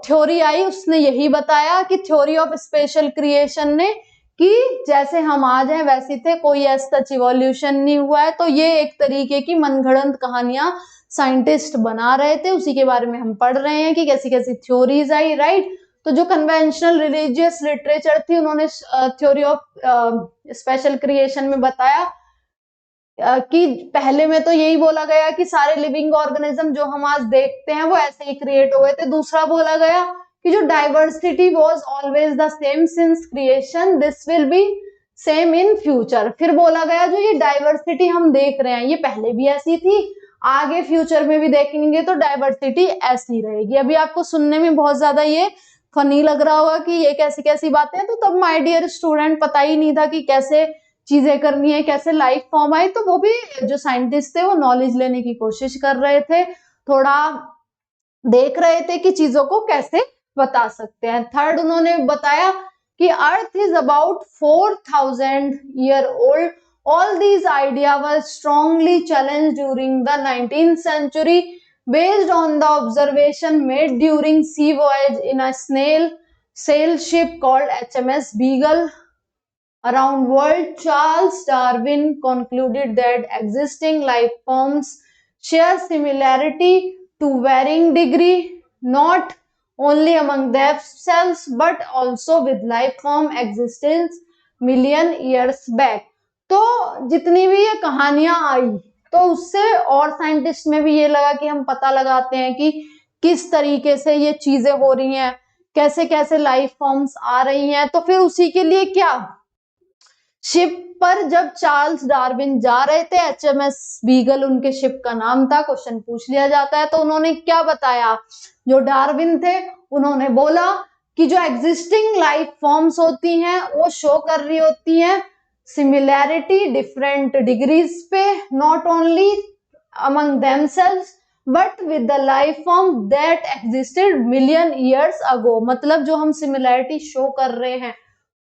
Speaker 1: थ्योरी आई उसने यही बताया कि थ्योरी ऑफ स्पेशल क्रिएशन ने, कि जैसे हम आज हैं वैसे थे, कोई ऐसा इवोल्यूशन नहीं हुआ है। तो ये एक तरीके की मनगढ़ंत कहानियां साइंटिस्ट बना रहे थे, उसी के बारे में हम पढ़ रहे हैं कि कैसी कैसी थ्योरीज आई, राइट? तो जो कन्वेंशनल रिलीजियस लिटरेचर थी उन्होंने थ्योरी ऑफ स्पेशल क्रिएशन में बताया कि पहले में तो यही बोला गया कि सारे लिविंग ऑर्गेनिज्म जो हम आज देखते हैं वो ऐसे ही क्रिएट हुए थे। दूसरा बोला गया कि जो diversity was always the same since creation, this will be same in future. फिर बोला गया जो ये डाइवर्सिटी हम देख रहे हैं ये पहले भी ऐसी थी, आगे फ्यूचर में भी देखेंगे तो डाइवर्सिटी ऐसी रहेगी। अभी आपको सुनने में बहुत ज्यादा ये फनी लग रहा होगा कि ये कैसी कैसी बातें हैं, तो तब माय डियर स्टूडेंट पता ही नहीं था कि कैसे चीजें करनी है, कैसे लाइफ फॉर्म आई। तो वो भी जो साइंटिस्ट थे वो नॉलेज लेने की कोशिश कर रहे थे, थोड़ा देख रहे थे कि चीजों को कैसे बता सकते हैं। थर्ड उन्होंने बताया कि earth is about 4000 year old. All these idea were strongly challenge during the 19th century based on the observation made during sea voyage in a snail sail ship called HMS Beagle around world. Charles Darwin concluded that existing life forms share similarity to varying degree, not only among themselves but also with life form existence million years back. तो जितनी भी ये कहानियां आई तो उससे और scientist में भी ये लगा कि हम पता लगाते हैं कि किस तरीके से ये चीजें हो रही हैं, कैसे कैसे लाइफ फॉर्म्स आ रही हैं। तो फिर उसी के लिए क्या, शिप पर जब चार्ल्स डार्विन जा रहे थे, एचएमएस बीगल उनके शिप का नाम था, क्वेश्चन पूछ लिया जाता है, तो उन्होंने क्या बताया? जो डार्विन थे उन्होंने बोला कि जो एग्जिस्टिंग लाइफ फॉर्म्स होती हैं वो शो कर रही होती हैं सिमिलैरिटी डिफरेंट डिग्रीज पे, not only among themselves but with the life form that existed million years ago. मतलब जो हम सिमिलैरिटी शो कर रहे हैं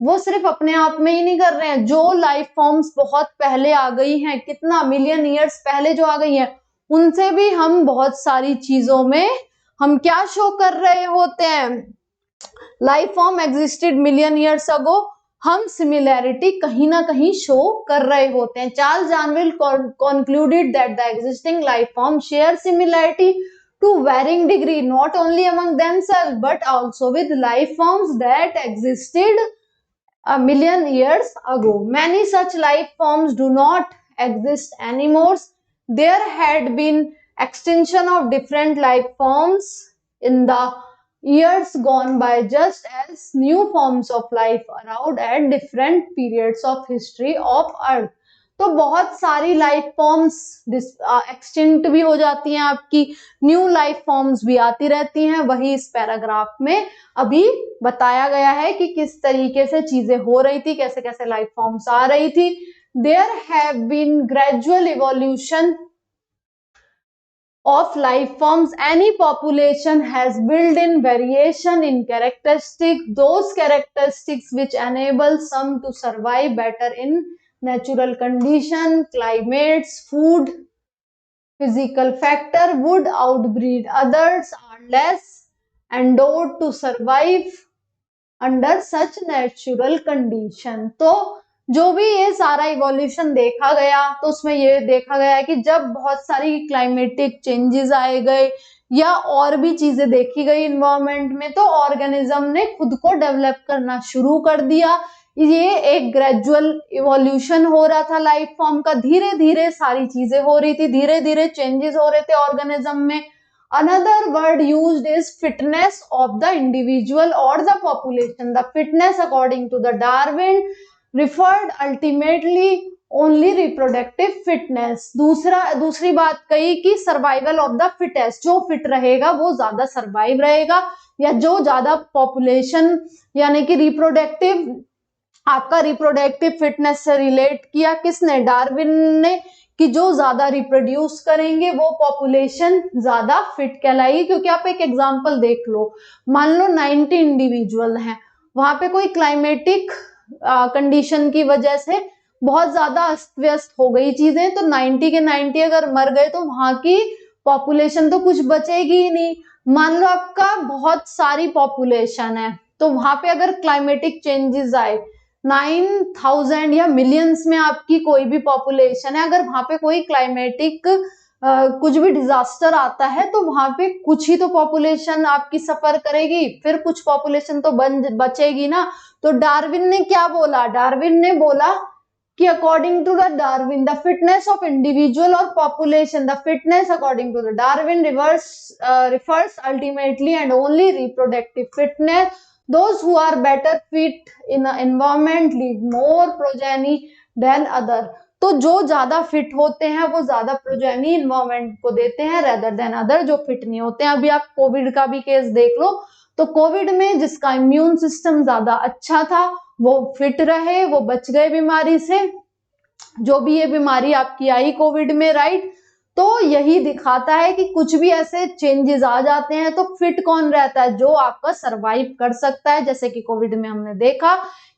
Speaker 1: वो सिर्फ अपने आप में ही नहीं कर रहे हैं, जो लाइफ फॉर्म्स बहुत पहले आ गई हैं, कितना मिलियन ईयर्स पहले जो आ गई हैं, उनसे भी हम बहुत सारी चीजों में हम क्या शो कर रहे होते हैं, life form existed million years ago, हम सिमिलैरिटी कहीं ना कहीं शो कर रहे होते हैं। Charles Darwin concluded that the existing life form share similarity to varying degree not only among themselves but also with life forms that existed a million years ago. Many such life forms do not exist anymore. There had been extinction of different life forms in the years gone by, just as new forms of life around at different periods of history of earth. तो बहुत सारी life forms extinct भी हो जाती हैं, आपकी new life forms भी आती रहती हैं। वही इस पैराग्राफ में अभी बताया गया है कि किस तरीके से चीजें हो रही थी, कैसे कैसे लाइफ फॉर्म्स आ रही थी। There have been gradual evolution of life forms. Any population has built-in variation in characteristics, those characteristics which enable some to survive better in natural condition, climates, food physical factor would outbreed others are less endowed to survive under such natural condition। तो जो भी ये सारा evolution देखा गया तो उसमें ये देखा गया कि जब बहुत सारी क्लाइमेटिक चेंजेस आए गए या और भी चीजें देखी गई इन्वायरमेंट में, तो ऑर्गेनिज्म ने खुद को डेवलप करना शुरू कर दिया। ये एक ग्रेजुअल इवोल्यूशन हो रहा था लाइफ फॉर्म का, धीरे धीरे सारी चीजें हो रही थी, धीरे धीरे चेंजेस हो रहे थे ऑर्गेनिज्म में। Another word used is fitness of the individual or the population. The fitness according to the Darwin referred ultimately only reproductive fitness. दूसरी बात कही कि survival of the fittest, जो फिट रहेगा वो ज्यादा सर्वाइव रहेगा, या जो ज्यादा पॉपुलेशन यानी कि रिप्रोडक्टिव, आपका रिप्रोडक्टिव फिटनेस से रिलेट किया किसने, डार्विन ने, कि जो ज्यादा रिप्रोड्यूस करेंगे वो पॉपुलेशन ज्यादा फिट कहलाएगी। क्योंकि आप एक एग्जांपल देख लो, मान लो 90 इंडिविजुअल हैं, वहां पे कोई क्लाइमेटिक कंडीशन की वजह से बहुत ज्यादा अस्त व्यस्त हो गई चीजें, तो 90 के 90 अगर मर गए तो वहां की पॉपुलेशन तो कुछ बचेगी ही नहीं। मान लो आपका बहुत सारी पॉपुलेशन है, तो वहां पे अगर क्लाइमेटिक चेंजेस आए, 9000 या मिलियंस में आपकी कोई भी पॉपुलेशन है, अगर वहां पे कोई क्लाइमेटिक कुछ भी डिजास्टर आता है तो वहां पे कुछ ही तो पॉपुलेशन आपकी सफर करेगी, फिर कुछ पॉपुलेशन तो बचेगी ना। तो डार्विन ने क्या बोला, डार्विन ने बोला कि according to the Darwin the fitness of individual और population, the fitness according to the Darwin refers ultimately and only reproductive fitness. Those who are better fit in the environment leave more progeny than other. तो जो ज्यादा fit होते हैं वो ज्यादा progeny environment को देते हैं रेदर देन अदर जो फिट नहीं होते हैं। अभी आप कोविड का भी केस देख लो, तो कोविड में जिसका इम्यून सिस्टम ज्यादा अच्छा था वो फिट रहे, वो बच गए बीमारी से, जो भी ये बीमारी आपकी आई कोविड में, राइट। तो यही दिखाता है कि कुछ भी ऐसे चेंजेस आ जाते हैं तो फिट कौन रहता है, जो आपका सरवाइव कर सकता है। जैसे कि कोविड में हमने देखा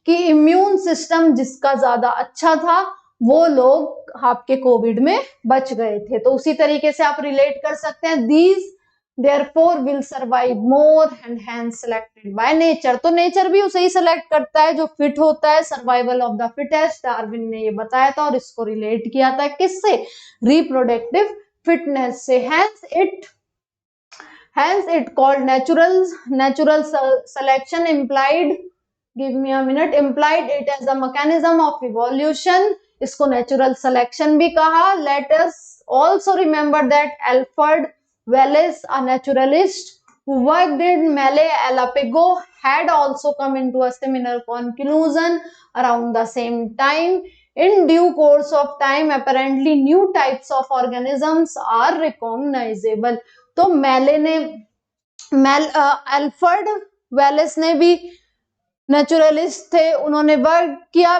Speaker 1: कि इम्यून सिस्टम जिसका ज्यादा अच्छा था वो लोग आपके कोविड में बच गए थे। तो उसी तरीके से आप रिलेट कर सकते हैं, these therefore will survive more and hence selected by nature। तो नेचर भी उसे ही सेलेक्ट करता है जो फिट होता है, survival of the fittest, Darwin ने ये बताया था और इसको रिलेट किया था किससे, रिप्रोडक्टिव फिटनेस से। hence it called natural selection implied, give me a minute, implied it as a mechanism of evolution। इसको नेचुरल सिलेक्शन भी कहा। Let us also remember that Alfred Wallace, a naturalist who worked in Malayapago, had also come into a similar conclusion around the same time। In due course of time, apparently new types of organisms are recognizable। तो Alfred Wallace ने भी naturalist थे, उन्होंने work किया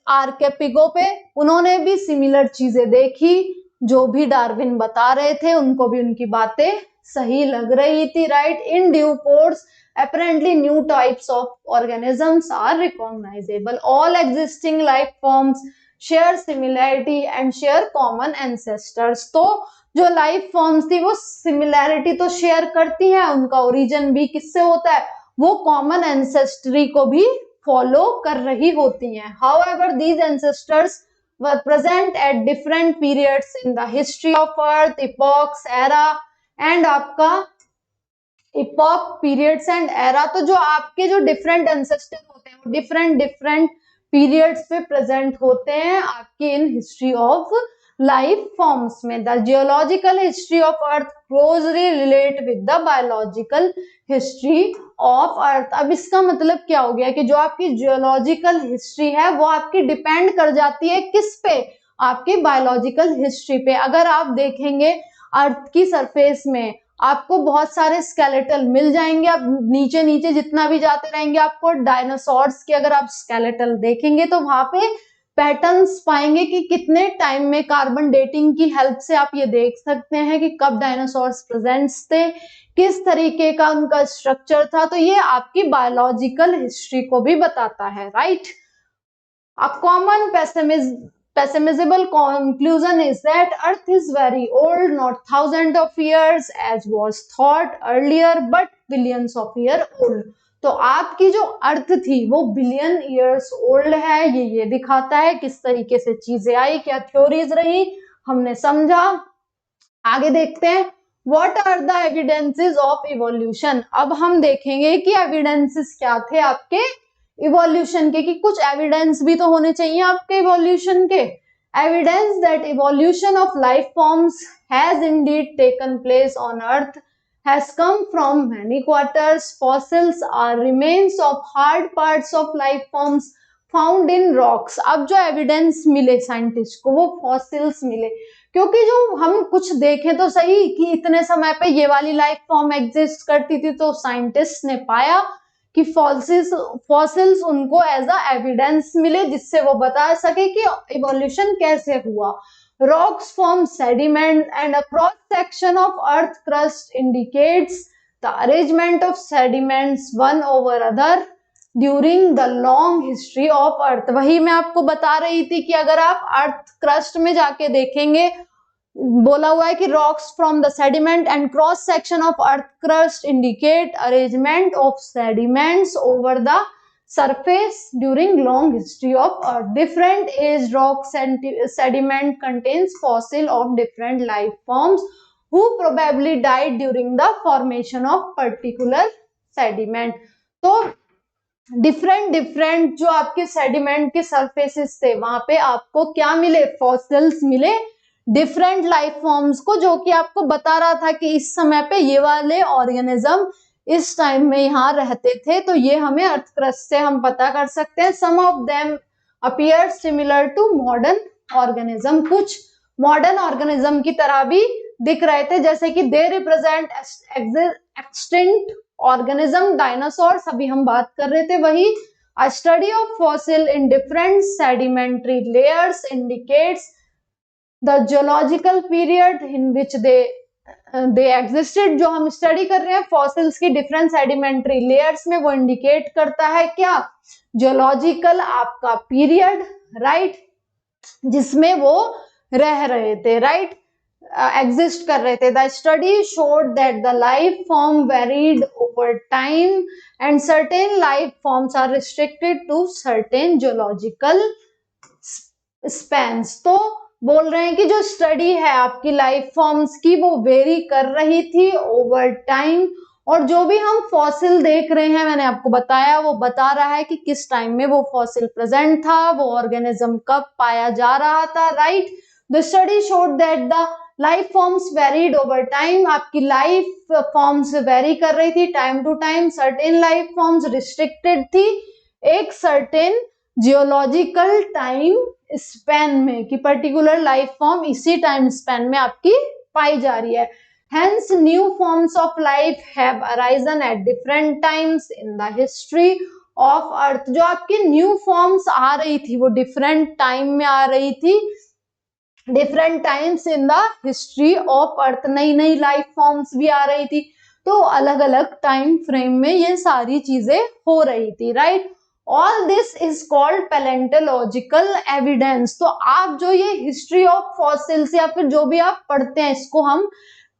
Speaker 1: आर्केपिगो पे, उन्होंने भी similar चीजें देखी, जो भी डार्विन बता रहे थे उनको भी उनकी बातें सही लग रही थी, right. In due course apparently new types of organisms are recognizable। all existing life forms share similarity and share common ancestors। तो जो लाइफ फॉर्म्स थी वो सिमिलैरिटी तो शेयर करती हैं, उनका ओरिजिन भी किससे होता है, वो कॉमन एंसेस्ट्री को भी फॉलो कर रही होती हैं। however these ancestors were present at different periods in the history of earth, epochs, era and आपका इपॉक, पीरियड्स एंड एरा। तो जो आपके जो डिफरेंट एंसेस्टर होते हैं वो डिफरेंट पीरियड्स पे प्रेजेंट होते हैं आपके in history of life forms में। The geological history of earth closely relate with the biological history of earth. अब इसका मतलब क्या हो गया कि जो आपकी जियोलॉजिकल हिस्ट्री है वो आपकी डिपेंड कर जाती है किस पे, आपकी बायोलॉजिकल हिस्ट्री पे। अगर आप देखेंगे अर्थ की सरफेस में आपको बहुत सारे स्केलेटल मिल जाएंगे, आप नीचे नीचे जितना भी जाते रहेंगे आपको डायनासोर्स के अगर आप स्केलेटल देखेंगे तो वहां पे पैटर्न्स पाएंगे कि कितने टाइम में, कार्बन डेटिंग की हेल्प से आप ये देख सकते हैं कि कब डायनासोर्स प्रेजेंट्स थे, किस तरीके का उनका स्ट्रक्चर था। तो ये आपकी बायोलॉजिकल हिस्ट्री को भी बताता है, right. A common Pessimisable conclusion is that Earth is very old, not thousands of years as was thought earlier, but billions of years old. तो आपकी जो अर्थ थी वो बिलियन ईयर्स ओल्ड है, ये दिखाता है किस तरीके से चीजें आई, क्या थ्योरीज रही, हमने समझा। आगे देखते हैं, what are the evidences of evolution. अब हम देखेंगे कि एविडेंसेस क्या थे आपके इवोल्यूशन के, कि कुछ एविडेंस भी तो होने चाहिए आपके इवोल्यूशन के। Evidence that evolution of life forms has Indeed taken place on earth has come from many quarters. Fossils are remains of hard parts of life forms found in rocks. अब जो evidence मिले scientist को वो fossils मिले, क्योंकि जो हम कुछ देखें तो सही कि इतने समय पे ये वाली लाइफ फॉर्म एग्जिस्ट करती थी, तो साइंटिस्ट ने पाया कि फॉसिल्स उनको एज अ एविडेंस मिले जिससे वो बता सके कि इवोल्यूशन कैसे हुआ। Rocks form sediment and a cross section of earth crust indicates the arrangement of sediments one over other during the long history of earth. वही मैं आपको बता रही थी कि अगर आप अर्थ क्रस्ट में जाके देखेंगे, बोला हुआ है कि rocks from the sediment and cross section of earth crust indicate arrangement of sediments over the surface during long history of earth. Different age rock sediment contains fossil of different life forms who probably died during the formation of particular sediment. तो different जो आपके sediment के surfaces थे वहां पे आपको क्या मिले, फॉसिल्स मिले डिफरेंट लाइफ फॉर्म्स को, जो कि आपको बता रहा था कि इस समय पे ये वाले ऑर्गेनिज्म इस टाइम में यहाँ रहते थे। तो ये हमें अर्थ क्रस्ट से हम पता कर सकते हैं। Some of them appear similar to modern organism, कुछ मॉडर्न ऑर्गेनिज्म की तरह भी दिख रहे थे, जैसे कि they represent extinct organism, dinosaurs अभी हम बात कर रहे थे वही। A study of fossil in different sedimentary layers indicates the geological period in which they existed. जो हम स्टडी कर रहे हैं फॉसिल्स की डिफरेंट सेडिमेंट्री लेयर्स में, वो इंडिकेट करता है क्या, जियोलॉजिकल आपका पीरियड, राइट, जिसमें वो रह रहे थे, राइट, एग्जिस्ट कर रहे थे। The study showed that the life form varied over time and certain life forms are restricted to certain geological spans. तो बोल रहे हैं कि जो स्टडी है आपकी लाइफ फॉर्म्स की वो वेरी कर रही थी ओवर टाइम, और जो भी हम फॉसिल देख रहे हैं मैंने आपको बताया वो बता रहा है कि किस टाइम में वो फॉसिल प्रेजेंट था, वो ऑर्गेनिज्म कब पाया जा रहा था, right. The study showed that the life forms varied over time, आपकी लाइफ फॉर्म्स वेरी कर रही थी time to time. Certain life forms restricted थी एक सर्टेन जियोलॉजिकल टाइम स्पैन में, कि पर्टिकुलर लाइफ फॉर्म इसी टाइम स्पैन में आपकी पाई जा रही है। Hence, new forms of life have arisen at different times in the history of Earth. जो आपकी न्यू फॉर्म्स आ रही थी वो डिफरेंट टाइम में आ रही थी, different times in the history of अर्थ, नई नई लाइफ फॉर्म्स भी आ रही थी। तो अलग अलग टाइम फ्रेम में ये सारी चीजें हो रही थी, right. All this is called palaeontological evidence. तो आप जो ये हिस्ट्री ऑफ फॉसिल्स या फिर जो भी आप पढ़ते हैं इसको हम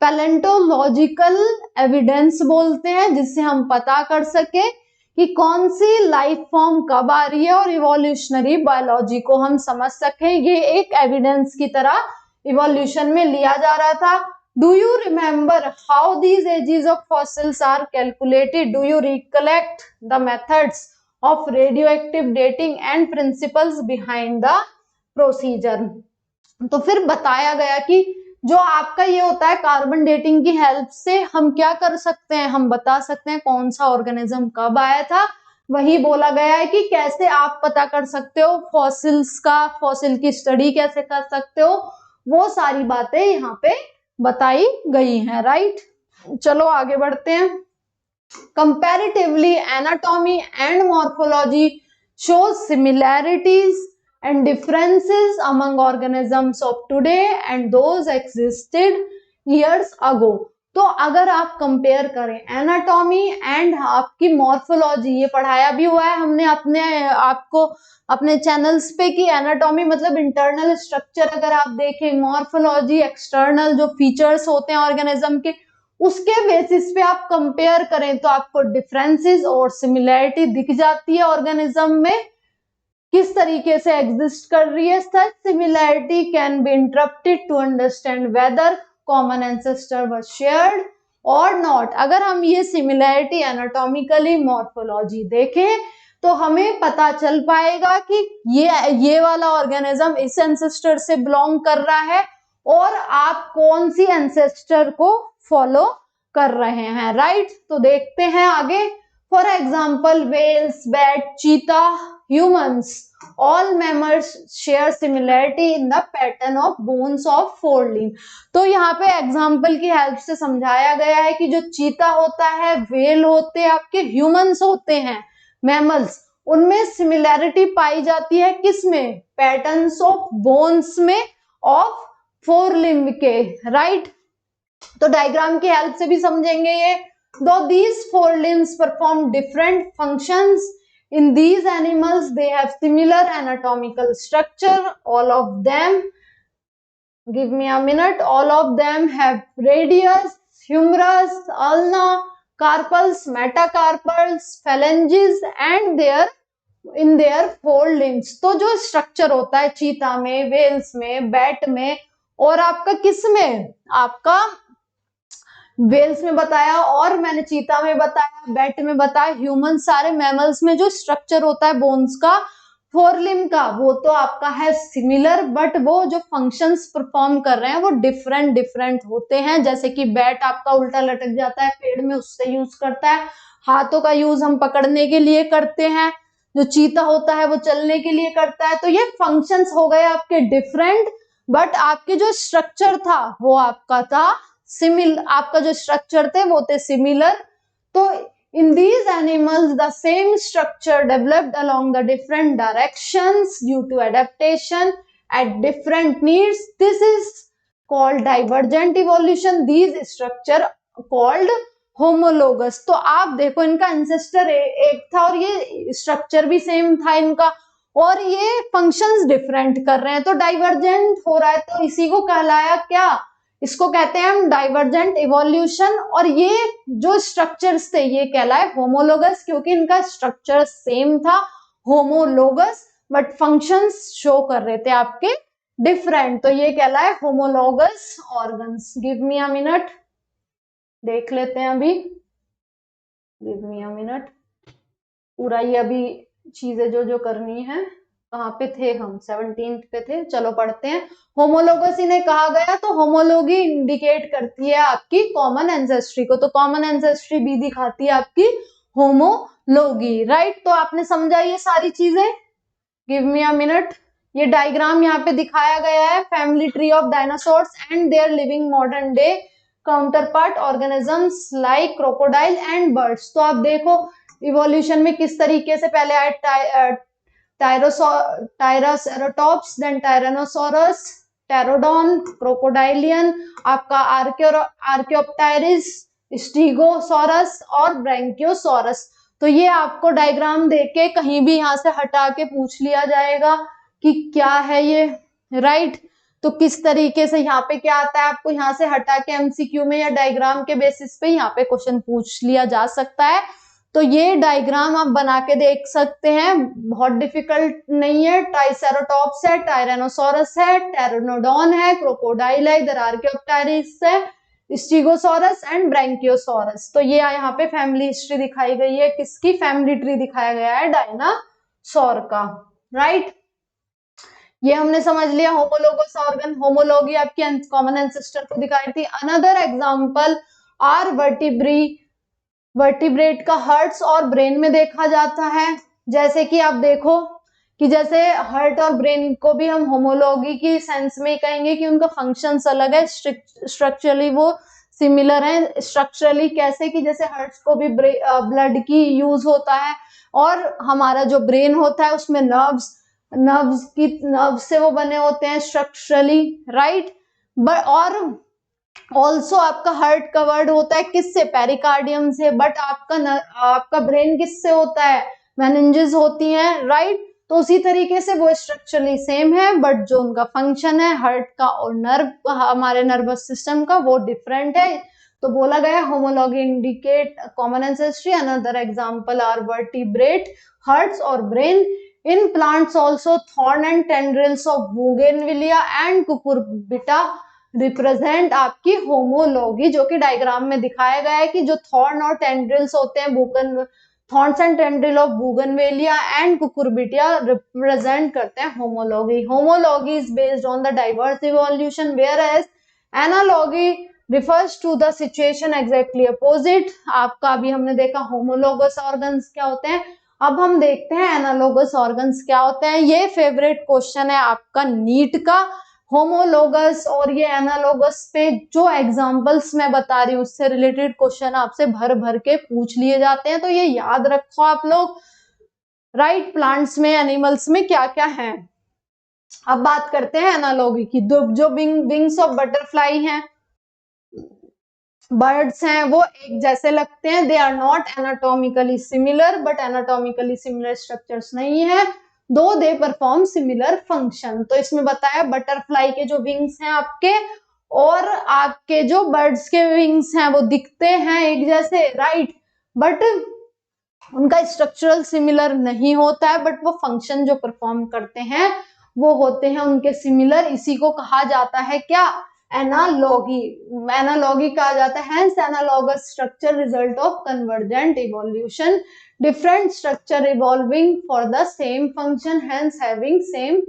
Speaker 1: पैलेंटोलॉजिकल एविडेंस बोलते हैं, जिससे हम पता कर सके कि कौन सी लाइफ फॉर्म कब आ रही है और इवोल्यूशनरी बायोलॉजी को हम समझ सकें। ये एक एविडेंस की तरह इवोल्यूशन में लिया जा रहा था। Do you remember how these ages of fossils are calculated? Do you recollect the methods of radioactive dating and principles behind the procedure? तो फिर बताया गया कि जो आपका ये होता है कार्बन डेटिंग की हेल्प से हम क्या कर सकते हैं, हम बता सकते हैं कौन सा ऑर्गेनिज्म कब आया था। वही बोला गया है कि कैसे आप पता कर सकते हो फॉसिल्स का, फॉसिल की स्टडी कैसे कर सकते हो, वो सारी बातें यहाँ पे बताई गई हैं, राइट। चलो आगे बढ़ते हैं। Comparatively, anatomy and morphology shows similarities and differences among organisms of today and those existed years ago. तो अगर आप कंपेयर करें एनाटॉमी एंड आपकी मॉर्फोलॉजी, ये पढ़ाया भी हुआ है हमने आपको अपने चैनल्स पे कि एनाटॉमी मतलब इंटरनल स्ट्रक्चर अगर आप देखें, मॉर्फोलॉजी एक्सटर्नल जो फीचर्स होते हैं ऑर्गेनिज्म के, उसके बेसिस पे आप कंपेयर करें तो आपको डिफरेंसेस और सिमिलैरिटी दिख जाती है ऑर्गेनिज्म में किस तरीके से एग्जिस्ट कर रही है। Such similarity can be interrupted to understand whether common ancestor was shared और नॉट। अगर हम ये सिमिलैरिटी एनाटॉमिकली मॉर्फोलॉजी देखें तो हमें पता चल पाएगा कि ये वाला ऑर्गेनिज्म इस एंसेस्टर से बिलोंग कर रहा है और आप कौन सी एंसेस्टर को फॉलो कर रहे हैं, राइट। तो देखते हैं आगे। For example whales, bat, cheetah, humans, all mammals share similarity in the pattern of bones of forelimb। तो यहाँ पे एग्जाम्पल की हेल्प से समझाया गया है कि जो चीता होता है, व्हेल होते हैं, आपके ह्यूमंस होते हैं, मैमल्स, उनमें सिमिलैरिटी पाई जाती है किसमें, पैटर्न्स ऑफ बोन्स में ऑफ फोरलिम्ब के, राइट। तो डायग्राम की हेल्प से भी समझेंगे ये। Though these forelimbs perform different functions, in these animals they have similar anatomical structure. All of them, give me a minute, all of them have radius, humerus, ulna, carpals, metacarpals, phalanges and in their forelimbs। तो जो structure होता है चीता में, Wales में, bat में और आपका किस में, आपका वेल्स में बताया और मैंने चीता में बताया, बैट में बताया, ह्यूमन, सारे मैमल्स में जो स्ट्रक्चर होता है बोन्स का, फोरलिम का, वो तो आपका है सिमिलर, बट वो जो फंक्शंस परफॉर्म कर रहे हैं वो डिफरेंट होते हैं। जैसे कि बैट आपका उल्टा लटक जाता है पेड़ में, उससे यूज करता है, हाथों का यूज हम पकड़ने के लिए करते हैं, जो चीता होता है वो चलने के लिए करता है। तो ये फंक्शंस हो गए आपके डिफरेंट, बट आपके जो स्ट्रक्चर था वो आपका था आपका जो स्ट्रक्चर थे वो थे सिमिलर। तो in these animals the same structure developed along the different directions due to adaptation at different needs. This is called divergent evolution. These structure called homologous। तो आप देखो इनका एंसेस्टर एक था और ये स्ट्रक्चर भी सेम था इनका और ये फंक्शंस डिफरेंट कर रहे हैं, तो डाइवर्जेंट हो रहा है, तो इसी को कहलाया क्या, इसको कहते हैं हम डाइवर्जेंट इवोल्यूशन। और ये जो स्ट्रक्चर्स थे ये कहलाए होमोलोगस, क्योंकि इनका स्ट्रक्चर सेम था, होमोलोगस, बट फंक्शंस शो कर रहे थे आपके डिफरेंट, तो ये कहलाए homologous organs. Give me a minute, देख लेते हैं अभी, गिव मी अ मिनट, पूरा ये अभी चीजें जो करनी है। कहाँ पे थे हम, 17th पे थे, चलो पढ़ते हैं। होमोलोगस इन्हें कहा गया, तो होमोलोगी इंडिकेट करती है आपकी कॉमन एंसेस्ट्री को, तो कॉमन एंसेस्ट्री भी दिखाती है आपकी होमोलोगी, राइट। तो आपने समझा ये सारी चीजें। गिव मी अ मिनट, ये डायग्राम यहाँ पे दिखाया गया है, family tree of dinosaurs and their living modern day counterpart organisms like crocodile and birds. तो आप देखो इवोल्यूशन में किस तरीके से पहले आए टायरासेरोटॉप्स, देन टायरानोसोरस, टेरोडॉन, क्रोकोडाइलियन, आपका आर्कियोप्टेरिस, स्टीगोसोरस और ब्रैंकियोसोरस। तो ये आपको डायग्राम देख के कहीं भी यहाँ से हटा के पूछ लिया जाएगा कि क्या है ये, राइट। तो किस तरीके से यहाँ पे क्या आता है, आपको यहाँ से हटा के एमसीक्यू में या डायग्राम के बेसिस पे यहाँ पे क्वेश्चन पूछ लिया जा सकता है। तो ये डायग्राम आप बना के देख सकते हैं, बहुत डिफिकल्ट नहीं है। ट्राइसेरोटॉप्स है, टायरानोसोरस है, टेरोनोडॉन है, क्रोकोडाइल है, इधर आर्कियोप्टेरिस है, स्टीगोसोरस एंड ब्रैंकियोसोरस। तो ये यहाँ पे फैमिली हिस्ट्री दिखाई गई है, किसकी फैमिली ट्री दिखाया गया है, डायनासोर का, राइट। ये हमने समझ लिया होमोलोगस ऑर्गन, होमोलोगी आपकी कॉमन एंसेस्टर को दिखाई थी। अनदर एग्जांपल आर वर्टिब्रेट का हर्ट्स और ब्रेन में देखा जाता है। जैसे कि आप देखो कि जैसे हर्ट और ब्रेन को भी हम होमोलॉगी की सेंस में कहेंगे कि उनका फंक्शंस अलग है, स्ट्रक्चरली वो सिमिलर है। स्ट्रक्चरली कैसे कि जैसे हर्ट्स को भी ब्लड की यूज होता है और हमारा जो ब्रेन होता है उसमें नर्व्स से वो बने होते हैं स्ट्रक्चरली, राइट। और ऑल्सो आपका हार्ट कवर्ड होता है किससे, पेरिकार्डियम से, बट आपका ब्रेन किससे होता है, मेनिंजेस होती हैं, राइट। तो उसी तरीके से वो स्ट्रक्चरली सेम है, बट जो उनका फंक्शन है हार्ट का और नर्व हमारे नर्वस सिस्टम का वो डिफरेंट है। तो बोला गया homology indicate common ancestry. Another example are vertebrate hearts और brain in plants also thorn and tendrils of bougainvillea and cucurbita represent आपकी होमोलॉगी, जो कि डायग्राम में दिखाया गया है कि जो थॉर्न और टेंड्रिल्स होते हैं बुगन thorns and tendril of bougainvillea and cucurbita represent करते हैं homology. Homology is based on the diverse evolution whereas analogy refers to the situation exactly opposite. आपका अभी हमने देखा होमोलोगस ऑर्गन्स क्या होते हैं, अब हम देखते हैं एनालोगस ऑर्गन्स क्या होते हैं। ये फेवरेट क्वेश्चन है आपका नीट का, होमोलोगस और ये एनालोगस पे जो एग्जांपल्स मैं बता रही हूँ उससे रिलेटेड क्वेश्चन आपसे भर भर के पूछ लिए जाते हैं, तो ये याद रखो आप लोग, राइट। प्लांट्स में एनिमल्स में क्या क्या है। अब बात करते हैं एनालॉगी की। जो विंग्स ऑफ बटरफ्लाई हैं, बर्ड्स हैं, वो एक जैसे लगते हैं, they are not anatomically similar, but anatomically similar structures नहीं है, दो दे परफॉर्म सिमिलर फंक्शन। तो इसमें बताया बटरफ्लाई के जो विंग्स हैं आपके और आपके जो बर्ड्स के विंग्स हैं वो दिखते हैं एक जैसे, राइट, बट उनका स्ट्रक्चरल सिमिलर नहीं होता है, बट वो फंक्शन जो परफॉर्म करते हैं वो होते हैं उनके सिमिलर। इसी को कहा जाता है क्या, एनालॉगी। एनालॉगी कहा जाता है, hence analogous structure result of convergent evolution, different structure evolving for the same function hence having same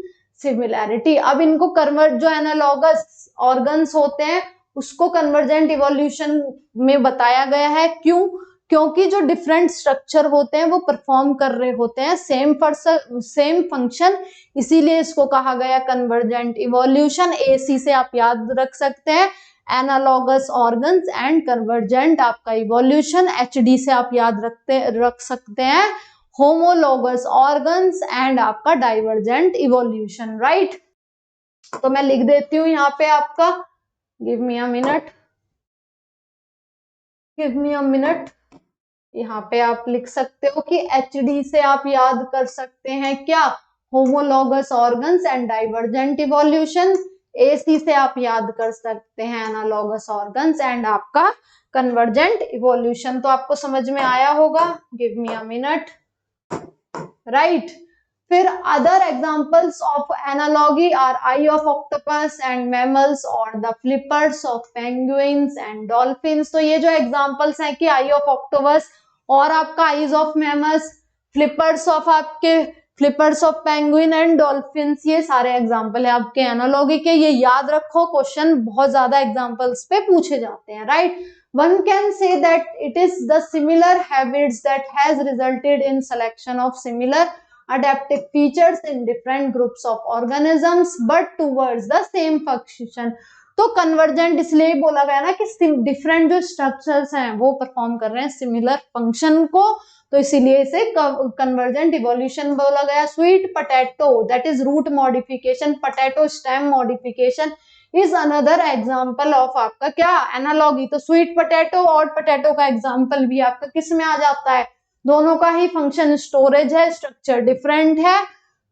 Speaker 1: similarity. अब इनको कन्वर्ट, जो एनालॉगस ऑर्गन्स होते हैं उसको कन्वर्जेंट इवोल्यूशन में बताया गया है, क्यों, क्योंकि जो डिफरेंट स्ट्रक्चर होते हैं वो परफॉर्म कर रहे होते हैं सेम फंक्शन, इसीलिए इसको कहा गया कन्वर्जेंट इवोल्यूशन। एसी से आप याद रख सकते हैं एनालॉगस ऑर्गन्स एंड कन्वर्जेंट आपका इवोल्यूशन। एचडी से आप याद रख सकते हैं होमोलोगस ऑर्गन्स एंड आपका डाइवर्जेंट इवोल्यूशन, राइट। तो मैं लिख देती हूँ यहाँ पे आपका, गिव मी अ मिनट, यहाँ पे आप लिख सकते हो कि एचडी से आप याद कर सकते हैं क्या, homologous organs and divergent evolution. एसी से आप याद कर सकते हैं एनालॉगस ऑर्गन्स एंड आपका कन्वर्जेंट इवोल्यूशन। तो आपको समझ में आया होगा, give me a minute, right. फिर other examples of analogy are eye of octopus and mammals और the flippers of penguins and dolphins. तो ये जो एग्जांपल्स हैं कि आई ऑफ ऑक्टोपस और आपका eyes of mammals, flippers of penguin and dolphins, ये सारे एग्जांपल है आपके एनालॉगी के। ये याद रखो, क्वेश्चन बहुत ज्यादा एग्जांपल्स पे पूछे जाते हैं, right. One can say that it is the similar habits that has resulted in selection of similar adaptive features in different groups of organisms but towards the same function। तो convergent इसलिए बोला गया ना कि डिफरेंट जो structures हैं वो perform कर रहे हैं सिमिलर फंक्शन को, तो इसीलिए इसे कन्वर्जेंट इवोल्यूशन बोला गया। Sweet potato that is root modification, potato stem modification is another example of आपका क्या, एनालॉगी। तो स्वीट पोटैटो और पोटैटो का एग्जाम्पल भी आपका किस में आ जाता है, दोनों का ही फंक्शन स्टोरेज है, स्ट्रक्चर डिफरेंट है,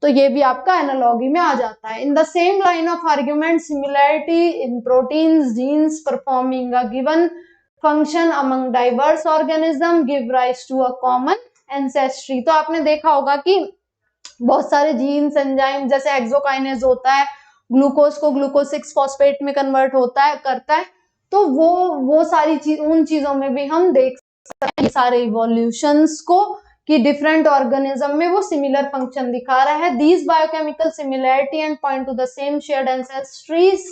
Speaker 1: तो ये भी आपका एनालॉगी में आ जाता है। In the same line of argument similarity in proteins genes performing a given function among diverse organism give rise to a common ancestry. तो आपने देखा होगा कि बहुत सारे जीन्स एंजाइम, जैसे एक्सोकाइनेज होता है, ग्लूकोज को ग्लूकोज 6 फॉस्फेट में कन्वर्ट करता है, तो वो सारी चीज, उन चीजों में भी हम देख सकते हैं सारे इवोल्यूशंस को कि डिफरेंट ऑर्गेनिज्म में वो सिमिलर फंक्शन दिखा रहा है। These biochemical similarity and point to the same shared ancestries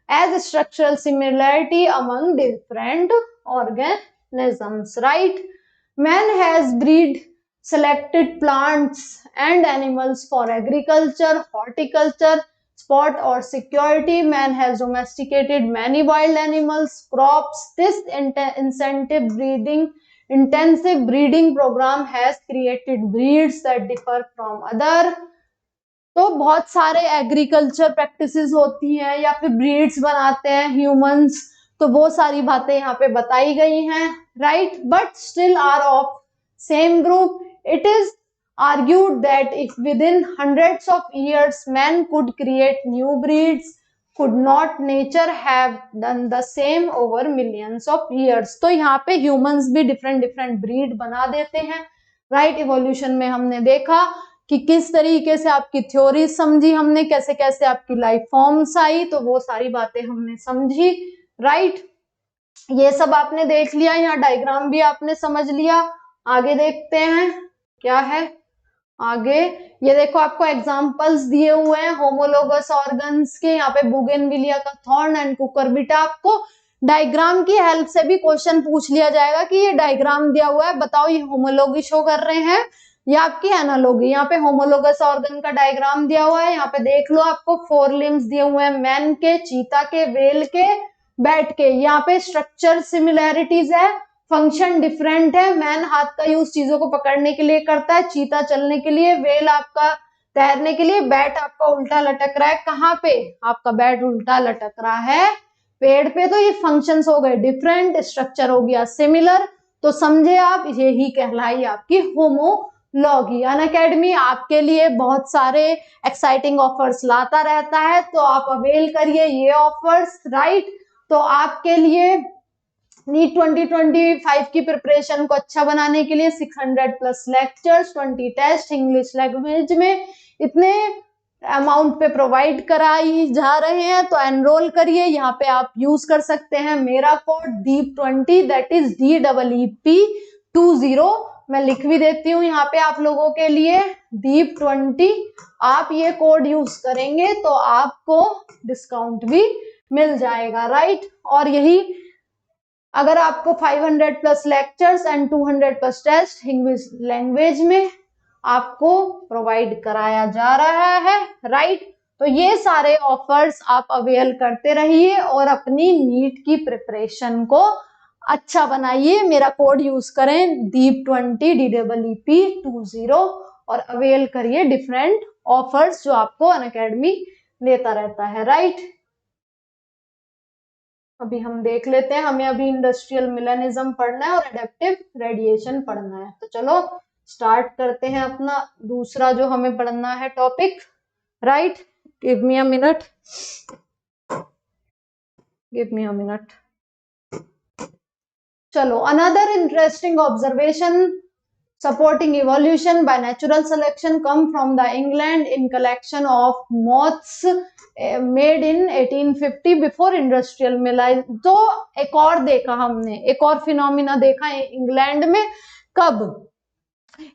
Speaker 1: as structural similarity among different organisms, right. Man has breed selected plants and animals for agriculture, horticulture, sport or security. Man has domesticated many wild animals, crops. This intensive breeding program has created breeds that differ from other। तो बहुत सारे agriculture practices होती हैं या फिर breeds बनाते हैं humans, तो वो सारी बातें यहाँ पे बताई गई हैं, right. But still are of same group. It is argued that if within hundreds of years man could create new breeds, could not nature have done the same over millions of years. तो यहाँ पे humans भी different breed बना देते हैं, right. Evolution में हमने देखा कि किस तरीके से आपकी थ्योरी समझी हमने, कैसे कैसे आपकी लाइफ फॉर्म्स आई, तो वो सारी बातें हमने समझी, राइट। ये सब आपने देख लिया, यहाँ डायग्राम भी आपने समझ लिया। आगे देखते हैं क्या है आगे। ये देखो आपको एग्जांपल्स दिए हुए हैं होमोलोगस ऑर्गन्स के, यहाँ पे बुगेनविलिया का थॉर्न एंड कुकुरबिटा। आपको डायग्राम की हेल्प से भी क्वेश्चन पूछ लिया जाएगा कि ये डायग्राम दिया हुआ है, बताओ ये होमोलॉगी शो कर रहे हैं या आपकी एनालॉगी। यहाँ पे होमोलोगस ऑर्गन का डायग्राम दिया हुआ है, यहाँ पे देख लो आपको 4 लिम्स दिए हुए हैं, मैन के, चीता के, वेल के, बैट के। यहाँ पे स्ट्रक्चर सिमिलैरिटीज है, फंक्शन डिफरेंट है। मैन हाथ का यूज चीजों को पकड़ने के लिए करता है, चीता चलने के लिए, वेल आपका तैरने के लिए, बैट आपका उल्टा लटक रहा है। कहाँ पे आपका बैट उल्टा लटक रहा है? पेड़ पे। तो ये फंक्शंस हो गए डिफरेंट, स्ट्रक्चर हो गया सिमिलर, तो समझे आप, यही कहलाई आपकी होमोलॉगी। अनअकैडमी आपके लिए बहुत सारे एक्साइटिंग ऑफर्स लाता रहता है, तो आप अवेल करिए ये ऑफर्स, राइट। तो आपके लिए नीट 2025 की प्रिपरेशन को अच्छा बनाने के लिए 600 plus lectures, 20 test English language में इतने अमाउंट पे प्रोवाइड कराई जा रहे हैं, तो एनरोल करिए। यहाँ पे आप यूज कर सकते हैं मेरा code DEEP20, that is DEEP20। मैं लिख भी देती हूँ यहाँ पे आप लोगों के लिए, DEEP20। आप ये कोड यूज करेंगे तो आपको डिस्काउंट भी मिल जाएगा, राइट। और यही अगर आपको 500 plus lectures and 200 plus test English language में आपको प्रोवाइड कराया जा रहा है, राइट। तो ये सारे ऑफर्स आप अवेल करते रहिए और अपनी नीट की प्रिपरेशन को अच्छा बनाइए। मेरा कोड यूज करें DEEP20 DEEP20 और अवेल करिए डिफरेंट ऑफर्स जो आपको अनअकैडमी देता रहता है, राइट। अभी हम देख लेते हैं, हमें अभी इंडस्ट्रियल मिलेनिज्म पढ़ना है और एडेप्टिव रेडिएशन पढ़ना है। तो चलो स्टार्ट करते हैं अपना दूसरा जो हमें पढ़ना है topic, right. Give me a minute, चलो। Another interesting observation supporting evolution by natural selection come from the England in collection of moths made in 1850 before industrial मिलाइज। तो एक और देखा हमने, एक और फिनोमिना देखा इंग्लैंड में, कब?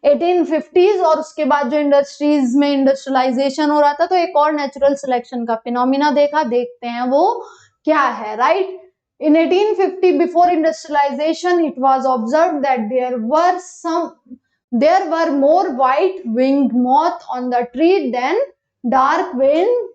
Speaker 1: 1850s, और उसके बाद जो इंडस्ट्रीज में इंडस्ट्रियलाइजेशन हो रहा था, तो एक और नेचुरल सिलेक्शन का फिनोमिना देखा। देखते हैं वो क्या है, right. In 1850, before industrialization, it was observed that there were more white-winged moth on the tree than dark-winged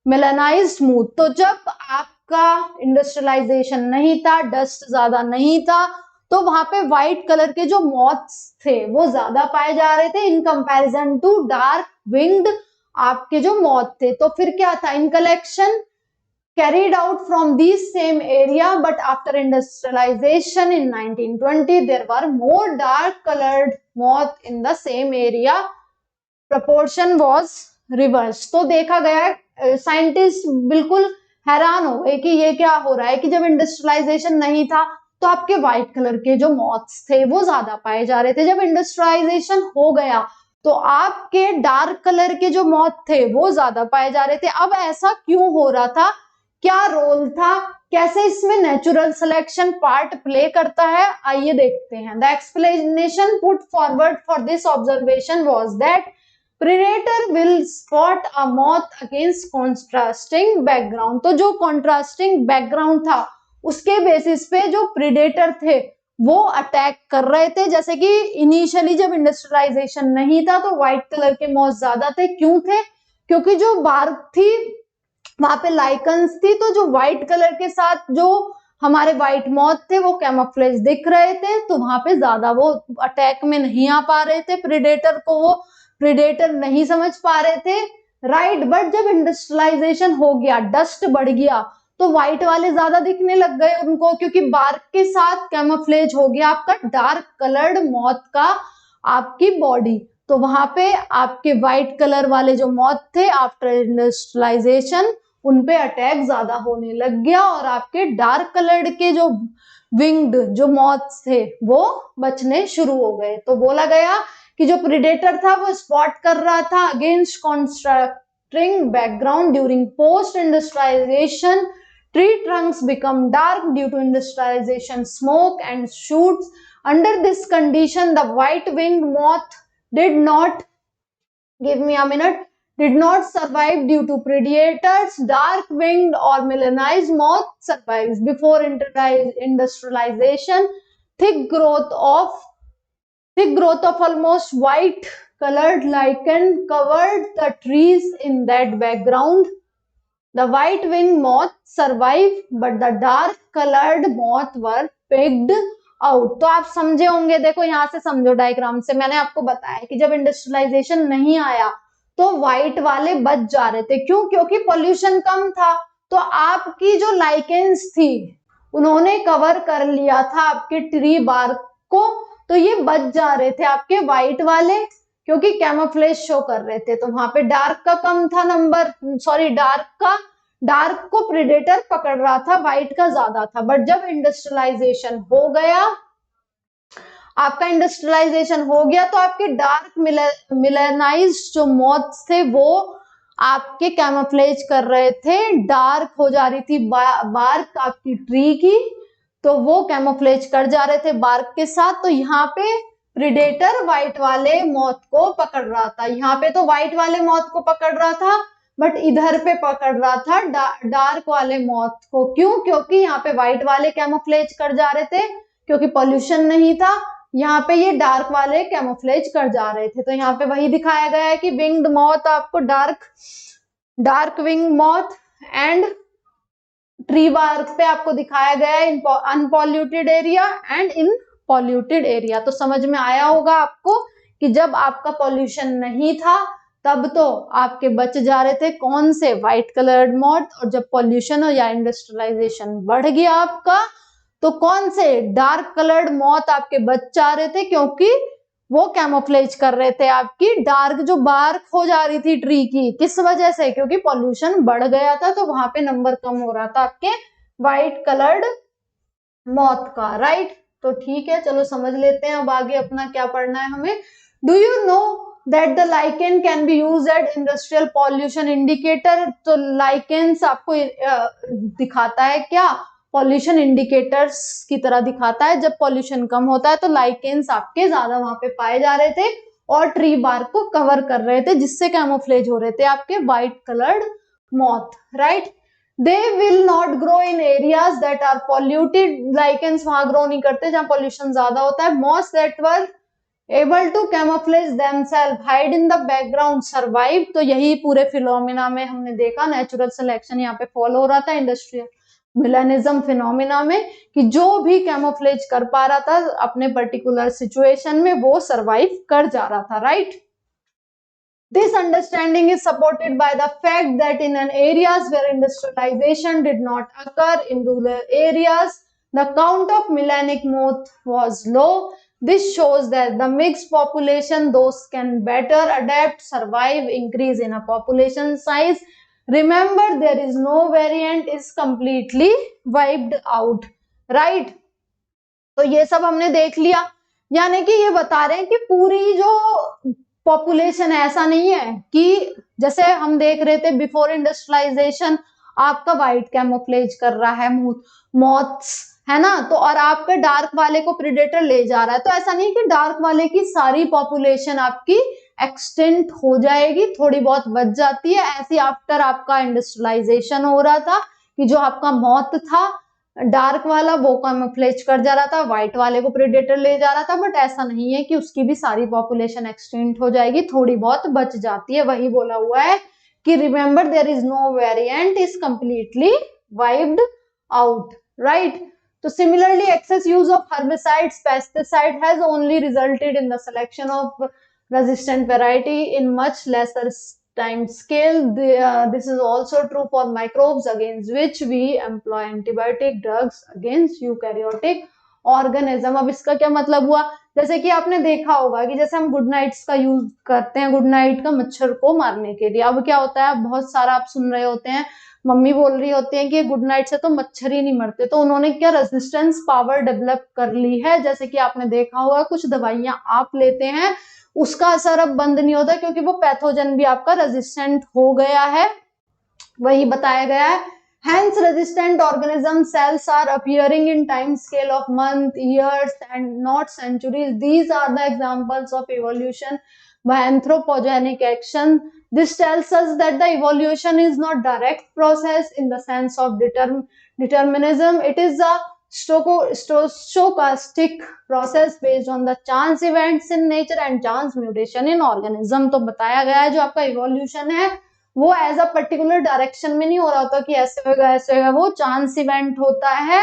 Speaker 1: melanized moth। तो जब आपका इंडस्ट्रियलाइजेशन नहीं था, डस्ट ज्यादा नहीं था, तो वहां पे व्हाइट कलर के जो मॉथ्स थे वो ज्यादा पाए जा रहे थे in comparison to dark winged आपके जो मॉथ थे। तो फिर क्या था? In collection carried out from these same area, but after industrialization in 1920 there were more dark colored moth in the same area, proportion was reversed। तो देखा गया, साइंटिस्ट बिल्कुल हैरान हो गए कि ये क्या हो रहा है कि जब इंडस्ट्रियलाइजेशन नहीं था तो आपके व्हाइट कलर के जो मॉथ्स थे वो ज्यादा पाए जा रहे थे, जब इंडस्ट्रियलाइजेशन हो गया तो आपके डार्क कलर के जो मॉथ थे वो ज्यादा पाए जा रहे थे। अब ऐसा क्यों हो रहा था, क्या रोल था, कैसे इसमें नेचुरल सिलेक्शन पार्ट प्ले करता है, आइए देखते हैं। The explanation put forward for this observation was that predator will spot a moth against contrasting background. तो जो कॉन्ट्रास्टिंग बैकग्राउंड था उसके बेसिस पे जो प्रेडेटर थे वो अटैक कर रहे थे। जैसे कि इनिशियली जब इंडस्ट्रियलाइजेशन नहीं था तो व्हाइट कलर के मॉथ ज्यादा थे, क्यों थे? क्योंकि जो बार्क थी वहां पे लाइकन्स थी, तो जो व्हाइट कलर के साथ जो हमारे व्हाइट मॉथ थे वो कैमोफ्लेज दिख रहे थे, तो वहां पे ज्यादा वो अटैक में नहीं आ पा रहे थे, प्रेडेटर को वो प्रेडेटर नहीं समझ पा रहे थे, राइट। बट जब इंडस्ट्रियलाइजेशन हो गया, डस्ट बढ़ गया, तो व्हाइट वाले ज्यादा दिखने लग गए उनको, क्योंकि बार्क के साथ कैमोफ्लेज हो गया आपका डार्क कलर्ड मॉथ का आपकी बॉडी। तो वहां पे आपके व्हाइट कलर वाले जो मॉथ थे आफ्टर इंडस्ट्रियलाइजेशन, उनपे अटैक ज्यादा होने लग गया, और आपके डार्क कलर्ड के जो विंग्ड जो मॉथ्स थे वो बचने शुरू हो गए। तो बोला गया कि जो प्रीडेटर था वो स्पॉट कर रहा था against constructing background during post industrialisation, tree trunks become dark due to industrialization smoke and shoots. Under this condition, the white-winged moth did not, give me a minute, did not survive due to predators. Dark-winged or melanized moth survives. Before industrialization, thick growth of almost white colored lichen covered the trees in that background. The white-winged moth survived, but the dark-colored moth were picked out. तो आप समझे होंगे, देखो यहाँ से समझो diagram से, मैंने आपको बताया कि जब इंडस्ट्रियलाइजेशन नहीं आया तो व्हाइट वाले बच जा रहे थे। क्यों? क्योंकि पॉल्यूशन कम था, तो आपकी जो लाइकेंस थी उन्होंने कवर कर लिया था आपके ट्री बार्क को, तो ये बच जा रहे थे आपके व्हाइट वाले, क्योंकि कैमोफ्लेज शो कर रहे थे। तो वहां पे डार्क का कम था नंबर, सॉरी डार्क को प्रेडेटर पकड़ रहा था, व्हाइट का ज्यादा था। बट जब इंडस्ट्रियलाइजेशन हो गया, आपका इंडस्ट्रियलाइजेशन हो गया, तो आपके डार्क मिलेनाइज्ड जो मॉथ्स थे वो आपके कैमोफ्लेज कर रहे थे, डार्क हो जा रही थी बार्क आपकी ट्री की, तो वो कैमोफ्लेज कर जा रहे थे बार्क के साथ। तो यहाँ पे प्रीडेटर व्हाइट वाले मॉथ को पकड़ रहा था, यहाँ पे तो व्हाइट वाले मॉथ को पकड़ रहा था, बट इधर पे पकड़ रहा था डार्क वाले मॉथ को। क्यों? क्योंकि यहाँ पे व्हाइट वाले कैमोफ्लेज कर जा रहे थे, क्योंकि पॉल्यूशन नहीं था। यहाँ पे ये डार्क वाले कैमोफ्लेज कर जा रहे थे। तो यहाँ पे वही दिखाया गया है कि विंग्ड मॉथ आपको dark wing moth and tree bark पे आपको दिखाया गया है in unpolluted area and in polluted area. तो समझ में आया होगा आपको कि जब आपका पॉल्यूशन नहीं था तब तो आपके बच जा रहे थे कौन से, व्हाइट कलर्ड मॉथ, और जब पॉल्यूशन या इंडस्ट्रियलाइजेशन बढ़ गया आपका तो कौन से, डार्क कलर्ड मॉथ आपके बच जा रहे थे, क्योंकि वो कैमोफ्लेज कर रहे थे आपकी डार्क जो बार्क हो जा रही थी ट्री की। किस वजह से? क्योंकि पॉल्यूशन बढ़ गया था, तो वहां पे नंबर कम हो रहा था आपके व्हाइट कलर्ड मॉथ का, राइट। तो ठीक है, चलो समझ लेते हैं अब आगे अपना क्या पढ़ना है हमें। Do you know that the lichen can be use at industrial pollution indicator? तो लाइकेन्स आपको दिखाता है क्या, पॉल्यूशन इंडिकेटर्स की तरह दिखाता है। जब पॉल्यूशन कम होता है तो लाइकेन्स आपके ज्यादा वहां पे पाए जा रहे थे और ट्री बार्क को कवर कर रहे थे, जिससे कैमोफ्लेज हो रहे थे आपके white coloured moth, right. They will not grow in areas that are polluted. Lichens वहां ग्रो नहीं करते जहां पॉल्यूशन ज्यादा होता है। Moths that were able to camouflage themselves, hide in the background, survive. तो यही पूरे फिनोमिना में हमने देखा, नेचुरल सिलेक्शन यहाँ पे फॉलो हो रहा था इंडस्ट्रियल मिलेनिज्म फिनोमिना में, कि जो भी कैमोफ्लेज कर पा रहा था अपने पर्टिकुलर सिचुएशन में वो सर्वाइव कर जा रहा था, right. This understanding is supported by the fact that in areas where industrialization did not occur in rural areas, the count of melanic moth was low. This shows that the mixed population, those can better adapt, survive, increase in a population size. Remember, there is no variant is completely wiped out, right? तो ये सब हमने देख लिया, यानी कि ये बता रहे हैं कि पूरी जो पॉपुलेशन ऐसा नहीं है कि जैसे हम देख रहे थे बिफोर इंडस्ट्रियलाइजेशन आपका व्हाइट कैमोफ्लेज कर रहा है मॉथ्स, है ना, तो और आपका डार्क वाले को प्रेडेटर ले जा रहा है। तो ऐसा नहीं कि डार्क वाले की सारी पॉपुलेशन आपकी एक्सटेंट हो जाएगी, थोड़ी बहुत बच जाती है। ऐसी आफ्टर आपका इंडस्ट्रियलाइजेशन हो रहा था कि जो आपका मॉथ था डार्क वाला वो कैमोफ्लेज कर जा रहा था, व्हाइट वाले को प्रेडेटर ले जा रहा था। बट ऐसा नहीं है कि उसकी भी सारी पॉपुलेशन एक्सटेंट हो जाएगी, थोड़ी बहुत बच जाती है। वही बोला हुआ है कि remember there is no variant is completely wiped out, right. तो similarly excess use of herbicides, pesticide has only resulted in the selection of resistant variety in much lesser time scale. This is also true for microbes against which we employ antibiotic drugs against eukaryotic organism. अब इसका क्या मतलब हुआ, जैसे कि आपने देखा होगा कि जैसे हम गुड नाइट्स का यूज करते हैं, गुड नाइट का मच्छर को मारने के लिए, अब क्या होता है, बहुत सारा आप सुन रहे होते हैं, मम्मी बोल रही होती है कि गुड नाइट से तो मच्छर ही नहीं मरते, तो उन्होंने क्या रेजिस्टेंस पावर डेवलप कर ली है। जैसे कि आपने देखा होगा कुछ दवाइयां आप लेते हैं उसका असर अब बंद नहीं होता क्योंकि वो पैथोजन भी आपका रेजिस्टेंट हो गया है, वही बताया गया है। Hence resistant organism cells are appearing in time scale of month, years and not centuries. These are the examples of evolution by anthropogenic action. This tells us that the evolution is not direct process in the sense of determinism. It is a stochastic process based on the chance events in nature and chance mutation in organism. तो बताया गया है जो आपका evolution है वो as a particular direction में नहीं हो रहा होता कि ऐसे होगा ऐसे होगा, वो चांस इवेंट होता है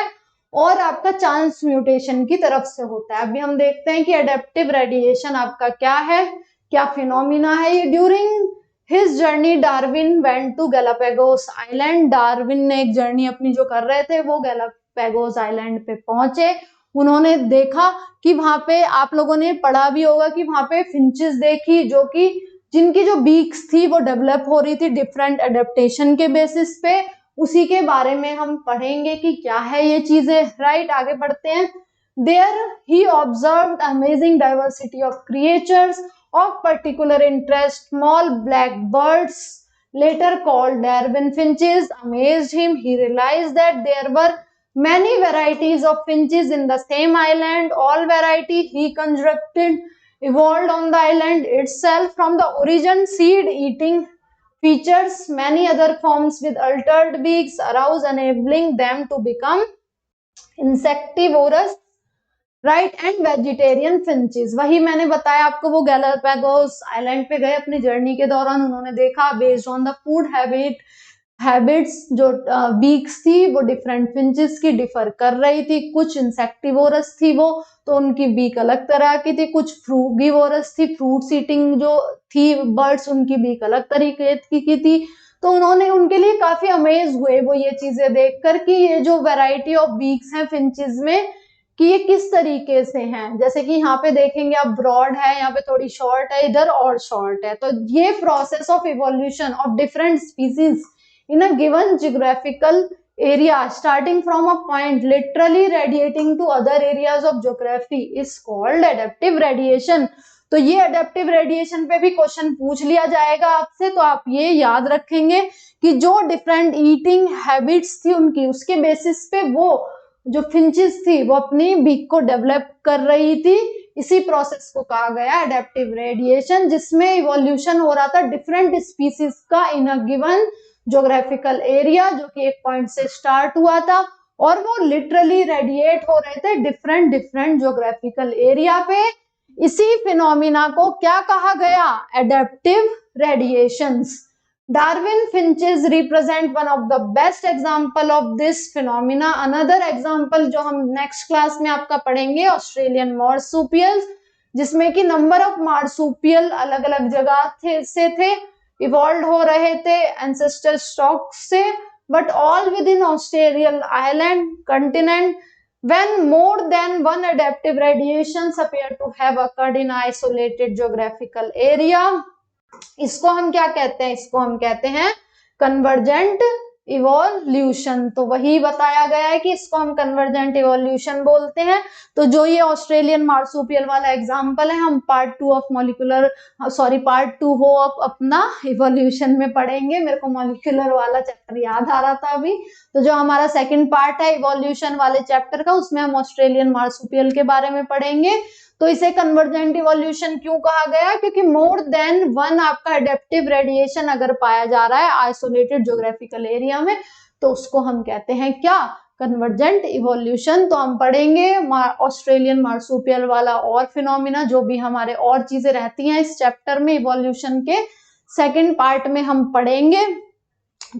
Speaker 1: और आपका चांस म्यूटेशन की तरफ से होता है। अभी हम देखते हैं कि एडेप्टिव रेडिएशन आपका क्या है, क्या फिनोमिना है ये। During his journey Darwin went to Galapagos island. Darwin ने एक जर्नी अपनी जो कर रहे थे वो गैलापागोस आइलैंड पे पहुंचे। उन्होंने देखा कि वहां पे, आप लोगों ने पढ़ा भी होगा कि वहां पे फिंचेस देखी जो कि जिनकी जो बीक्स थी वो डेवलप हो रही थी डिफरेंट एडेप्टेशन के बेसिस पे। उसी के बारे में हम पढ़ेंगे कि क्या है ये चीजें, राइट। आगे बढ़ते हैं। There he observed amazing diversity of creatures of particular interest, small black birds later called Darwin finches amazed him. He realized that there were many varieties of finches in the same island. All variety he constructed evolved on the island itself from the origin. Seed eating features, many other forms with altered beaks arose, enabling them to become insectivorous, right, and vegetarian finches. वही मैंने बताया आपको, वो Galapagos island पे गए अपनी journey के दौरान, उन्होंने देखा based on the food habits जो बीक्स थी वो डिफरेंट फिंचेस की डिफर कर रही थी। कुछ इंसेक्टिवोरस थी वो, तो उनकी बीक अलग तरह की थी। कुछ फ्रूगिवोरस थी, फ्रूट्स ईटिंग जो थी बर्ड्स, उनकी बीक अलग तरीके की थी। तो उन्होंने, उनके लिए काफी अमेज हुए वो ये चीजें देखकर कि ये जो वैरायटी ऑफ बीक्स हैं फिंचेस में कि ये किस तरीके से हैं। जैसे कि यहाँ पे देखेंगे आप, ब्रॉड है, यहाँ पे थोड़ी शॉर्ट है, इधर और शॉर्ट है। तो ये process of evolution of different species in a given geographical area starting from a point literally radiating to other areas of geography is called adaptive radiation. तो ये adaptive radiation पे भी क्वेश्चन पूछ लिया जाएगा आपसे, तो आप ये याद रखेंगे कि जो डिफरेंट ईटिंग हैबिट्स थी उनकी, उसके बेसिस पे वो जो फिंचेस थी वो अपनी बीक को डेवलप कर रही थी। इसी प्रोसेस को कहा गया एडेप्टिव रेडिएशन, जिसमें इवोल्यूशन हो रहा था डिफरेंट स्पीसीज का इन अ गिवन ज्योग्राफिकल एरिया, जो कि एक पॉइंट से स्टार्ट हुआ था और वो लिटरली रेडिएट हो रहे थे डिफरेंट ज्योग्राफिकल एरिया पे। इसी फिनोमिना को क्या कहा गया, adaptive radiations. Darwin finches represent one of the best example of this phenomena. Another example जो हम नेक्स्ट क्लास में आपका पढ़ेंगे, ऑस्ट्रेलियन मार्सुपियल्स, जिसमें कि नंबर ऑफ मार्सुपियल अलग अलग जगह से थे, इवॉल्व हो रहे थे एंसेस्टर स्टॉक से, but all with in Australian island continent when more than one adaptive radiations appear to have occurred in isolated geographical area. इसको हम क्या कहते हैं, इसको हम कहते हैं कन्वर्जेंट इवोल्यूशन। तो वही बताया गया है कि इसको हम कन्वर्जेंट इवोल्यूशन बोलते हैं। तो जो ये ऑस्ट्रेलियन मार्सुपियल वाला एग्जांपल है, हम पार्ट 2 हो अपना इवोल्यूशन में पढ़ेंगे। मेरे को मॉलिक्यूलर वाला चैप्टर याद आ रहा था अभी। तो जो हमारा सेकंड पार्ट है इवोल्यूशन वाले चैप्टर का, उसमें हम ऑस्ट्रेलियन मार्सुपियल के बारे में पढ़ेंगे। तो इसे कन्वर्जेंट इवोल्यूशन क्यों कहा गया, क्योंकि मोर देन वन आपका एडेप्टिव रेडिएशन अगर पाया जा रहा है आइसोलेटेड ज्योग्राफिकल एरिया में, तो उसको हम कहते हैं क्या, कन्वर्जेंट इवोल्यूशन। तो हम पढ़ेंगे ऑस्ट्रेलियन मार्सुपियल वाला और फिनोमिना, जो भी हमारे और चीजें रहती हैं इस चैप्टर में, इवोल्यूशन के सेकेंड पार्ट में हम पढ़ेंगे।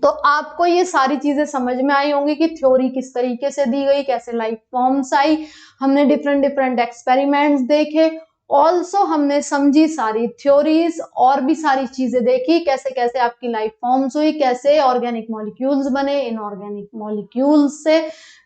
Speaker 1: तो आपको ये सारी चीजें समझ में आई होंगी कि थ्योरी किस तरीके से दी गई, कैसे लाइफ फॉर्म्स आई, हमने डिफरेंट एक्सपेरिमेंट्स देखे ऑल्सो हमने समझी सारी थ्योरीज और भी सारी चीजें देखी, कैसे कैसे आपकी लाइफ फॉर्म्स हुई, कैसे ऑर्गेनिक मॉलिक्यूल्स बने, इनऑर्गेनिक मॉलिक्यूल्स से,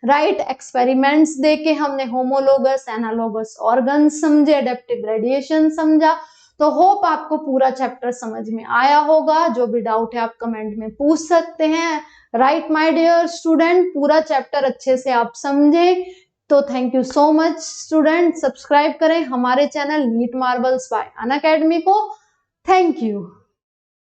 Speaker 1: राइट। एक्सपेरिमेंट्स देके हमने होमोलोगस एनालोगस ऑर्गन्स समझे, एडेप्टिव रेडिएशन समझा। तो होप आपको पूरा चैप्टर समझ में आया होगा। जो भी डाउट है आप कमेंट में पूछ सकते हैं, राइट माय डियर स्टूडेंट। पूरा चैप्टर अच्छे से आप समझे तो thank you so much student. Subscribe करें हमारे channel NEET Marbles by Unacademy को। Thank you.